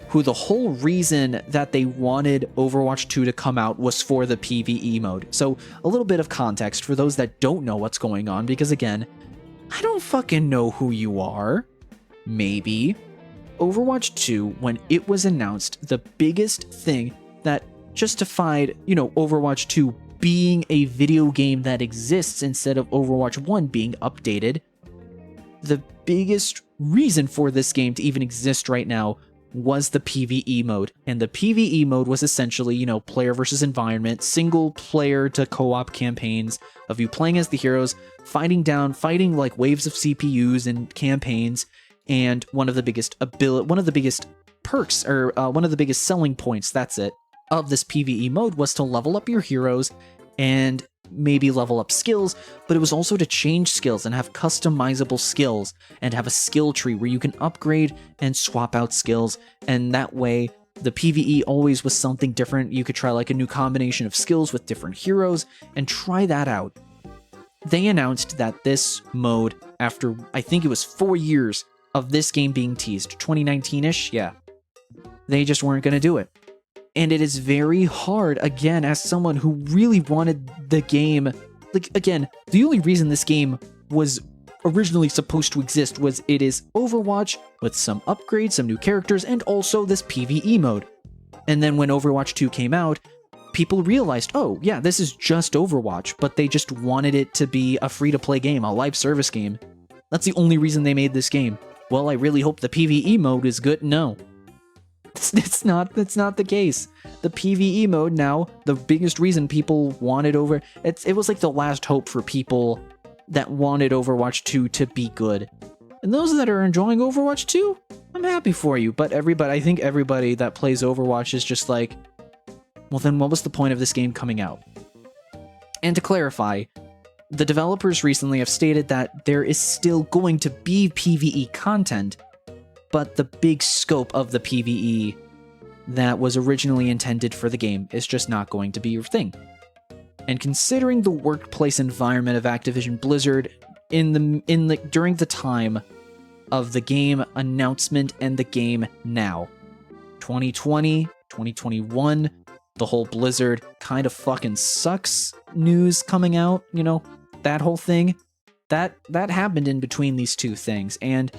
who the whole reason that they wanted Overwatch 2 to come out was for the PvE mode. So a little bit of context for those that don't know what's going on, because again, I don't fucking know who you are. Maybe. Overwatch 2, when it was announced, the biggest thing that justified, Overwatch 2 being a video game that exists instead of Overwatch 1 being updated, the biggest reason for this game to even exist right now was the PvE mode. And the PvE mode was essentially, player versus environment, single player to co-op campaigns of you playing as the heroes, fighting like waves of CPUs and campaigns. And one of the biggest perks, or one of the biggest selling points, that's it, of this PvE mode was to level up your heroes and maybe level up skills, but it was also to change skills and have customizable skills and have a skill tree where you can upgrade and swap out skills. And that way, the PvE always was something different. You could try like a new combination of skills with different heroes and try that out. They announced that this mode, after I think it was 4 years of this game being teased, 2019-ish, yeah, they just weren't going to do it. And it is very hard, again, as someone who really wanted the game, again, the only reason this game was originally supposed to exist was it is Overwatch with some upgrades, some new characters, and also this PvE mode. And then when Overwatch 2 came out, people realized, oh yeah, this is just Overwatch, but they just wanted it to be a free-to-play game, a live service game. That's the only reason they made this game. Well, I really hope the PvE mode is good. No. That's not the case. The PvE mode now, the biggest reason people wanted it was like the last hope for people that wanted Overwatch 2 to be good. And those that are enjoying Overwatch 2, I'm happy for you. But I think everybody that plays Overwatch is just like, well then what was the point of this game coming out? And to clarify, the developers recently have stated that there is still going to be PvE content, but the big scope of the PvE that was originally intended for the game is just not going to be your thing. And considering the workplace environment of Activision Blizzard during the time of the game announcement and the game now. 2020, 2021, the whole Blizzard kind of fucking sucks news coming out, you know, that whole thing. That happened in between these two things, and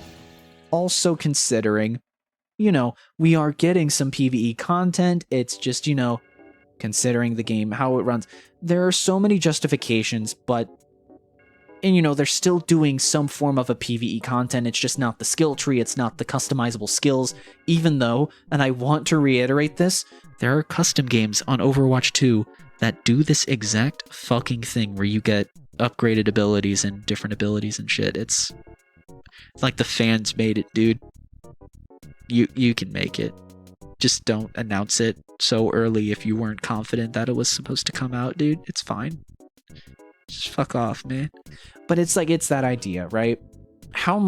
also considering, you know, we are getting some PvE content, it's just, you know, considering the game, how it runs, there are so many justifications, and you know, they're still doing some form of a PvE content, it's just not the skill tree, it's not the customizable skills, even though, and I want to reiterate this, there are custom games on Overwatch 2 that do this exact fucking thing, where you get upgraded abilities and different abilities and shit. It's like the fans made it, dude. You can make it. Just don't announce it so early if you weren't confident that it was supposed to come out, dude. It's fine. Just fuck off, man. But it's like, it's that idea, right? How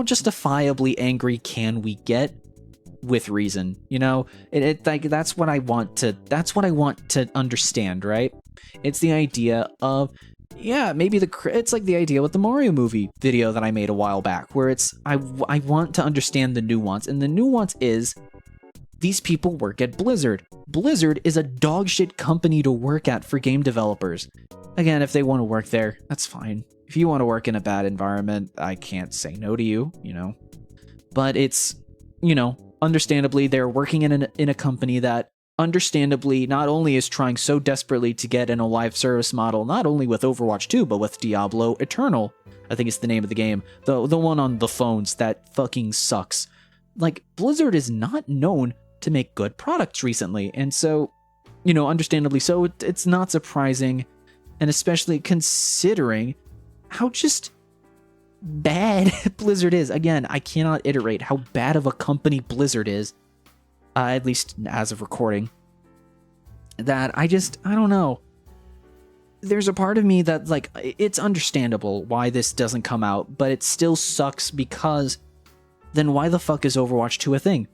justifiably angry can we get with reason? You know, it like, that's what I want to understand, right? It's the idea of, yeah, maybe it's like the idea with the Mario movie video that I made a while back, where it's, I want to understand the nuance, and the nuance is, these people work at Blizzard. Blizzard is a dogshit company to work at for game developers. Again, if they want to work there, that's fine. If you want to work in a bad environment, I can't say no to you, you know. But it's, you know, understandably, they're working in a company that understandably not only is trying so desperately to get in a live service model, not only with Overwatch 2, but with Diablo Eternal. I think it's the name of the game. The one on the phones that fucking sucks. Like, Blizzard is not known to make good products recently, and so, you know, understandably so, it's not surprising, and especially considering how just bad Blizzard is. Again, I cannot iterate how bad of a company Blizzard is, at least as of recording, that I don't know. There's a part of me that, like, it's understandable why this doesn't come out, but it still sucks, because then why the fuck is Overwatch 2 a thing?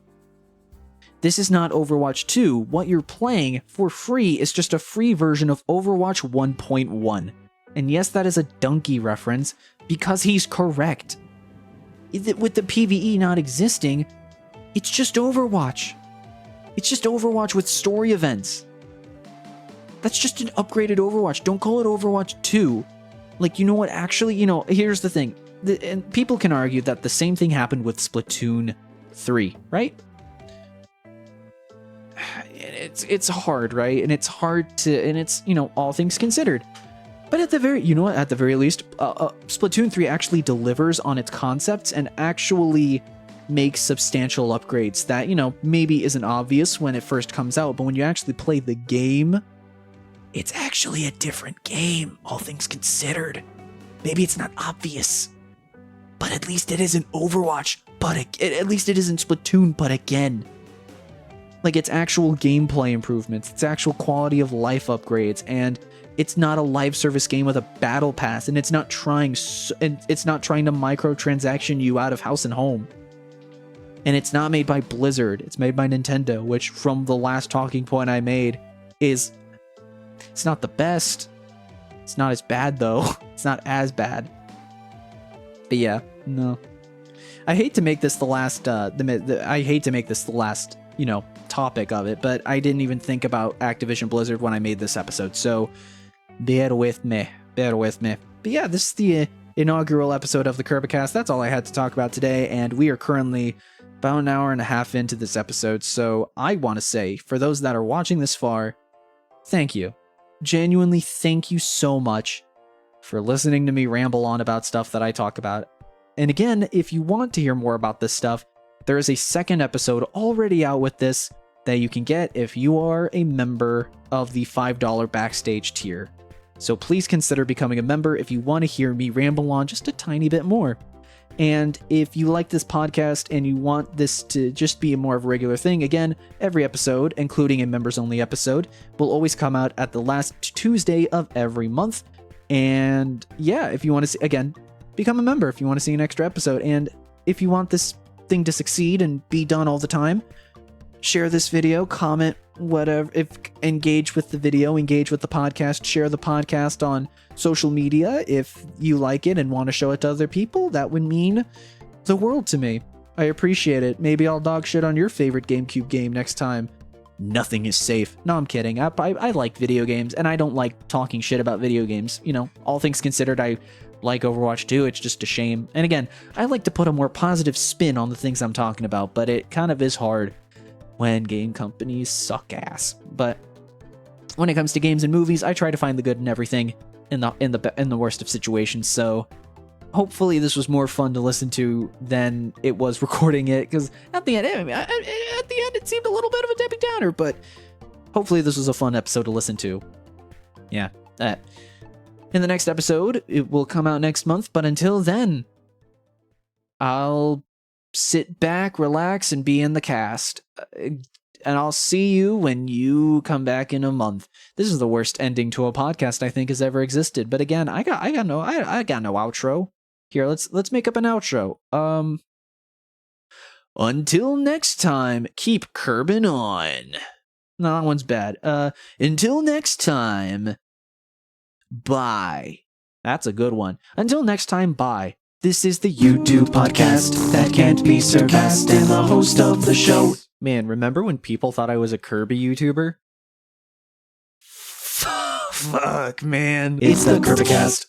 This is not Overwatch 2. What you're playing for free is just a free version of Overwatch 1.1. And yes, that is a donkey reference, because he's correct. With the PvE not existing, it's just Overwatch. It's just Overwatch with story events. That's just an upgraded Overwatch. Don't call it Overwatch 2. Like, you know what? Actually, you know, here's the thing. And people can argue that the same thing happened with Splatoon 3, right? It's hard, right? And it's hard to, and it's, you know, all things considered. But at the very, you know what? At the very least, Splatoon 3 actually delivers on its concepts and actually makes substantial upgrades that, you know, maybe isn't obvious when it first comes out, but when you actually play the game, it's actually a different game, all things considered. Maybe it's not obvious, but at least it isn't Overwatch, but at least it isn't Splatoon, but again. Like, it's actual gameplay improvements, it's actual quality of life upgrades, and it's not a live service game with a battle pass, and it's not trying to microtransaction you out of house and home. And it's not made by Blizzard, it's made by Nintendo, which, from the last talking point I made, is, it's not the best. It's not as bad, though. It's not as bad. But yeah, no. I hate to make this the last, you know, topic of it, but I didn't even think about Activision Blizzard when I made this episode, so bear with me. But yeah, this is the inaugural episode of the Kirbicast. That's all I had to talk about today, and we are currently about an hour and a half into this episode, so I want to say, for those that are watching this far, thank you. Genuinely, thank you so much for listening to me ramble on about stuff that I talk about. And again, if you want to hear more about this stuff, there is a second episode already out with this that you can get if you are a member of the $5 backstage tier. So please consider becoming a member if you want to hear me ramble on just a tiny bit more. And if you like this podcast and you want this to just be more of a regular thing, again, every episode, including a members-only episode, will always come out at the last Tuesday of every month. And yeah, if you want to see, again, become a member if you want to see an extra episode. And if you want this thing to succeed and be done all the time, share this video, comment, whatever. If engage with the video, engage with the podcast, share the podcast on social media if you like it and want to show it to other people. That would mean the world to me. I appreciate it. Maybe I'll dog shit on your favorite GameCube game next time. Nothing is safe. No, I'm kidding. I like video games, and I don't like talking shit about video games. You know, all things considered, I like Overwatch 2. It's just a shame. And again, I like to put a more positive spin on the things I'm talking about, but it kind of is hard when game companies suck ass. But when it comes to games and movies, I try to find the good in everything in the worst of situations. So hopefully this was more fun to listen to than it was recording it, because at the end, it seemed a little bit of a Debbie Downer, but hopefully this was a fun episode to listen to. Yeah, that. In the next episode, it will come out next month, but until then, I'll sit back, relax, and be in the cast. And I'll see you when you come back in a month. This is the worst ending to a podcast I think has ever existed. But again, I got no outro. Here, let's make up an outro. Until next time, keep kerbing on. No, that one's bad. Until next time, bye. That's a good one. Until next time, bye. This is the YouTube podcast that can't be surpassed, and the host of the show. Man, remember when people thought I was a Kirby YouTuber? Fuck, man. It's the Kirbicast.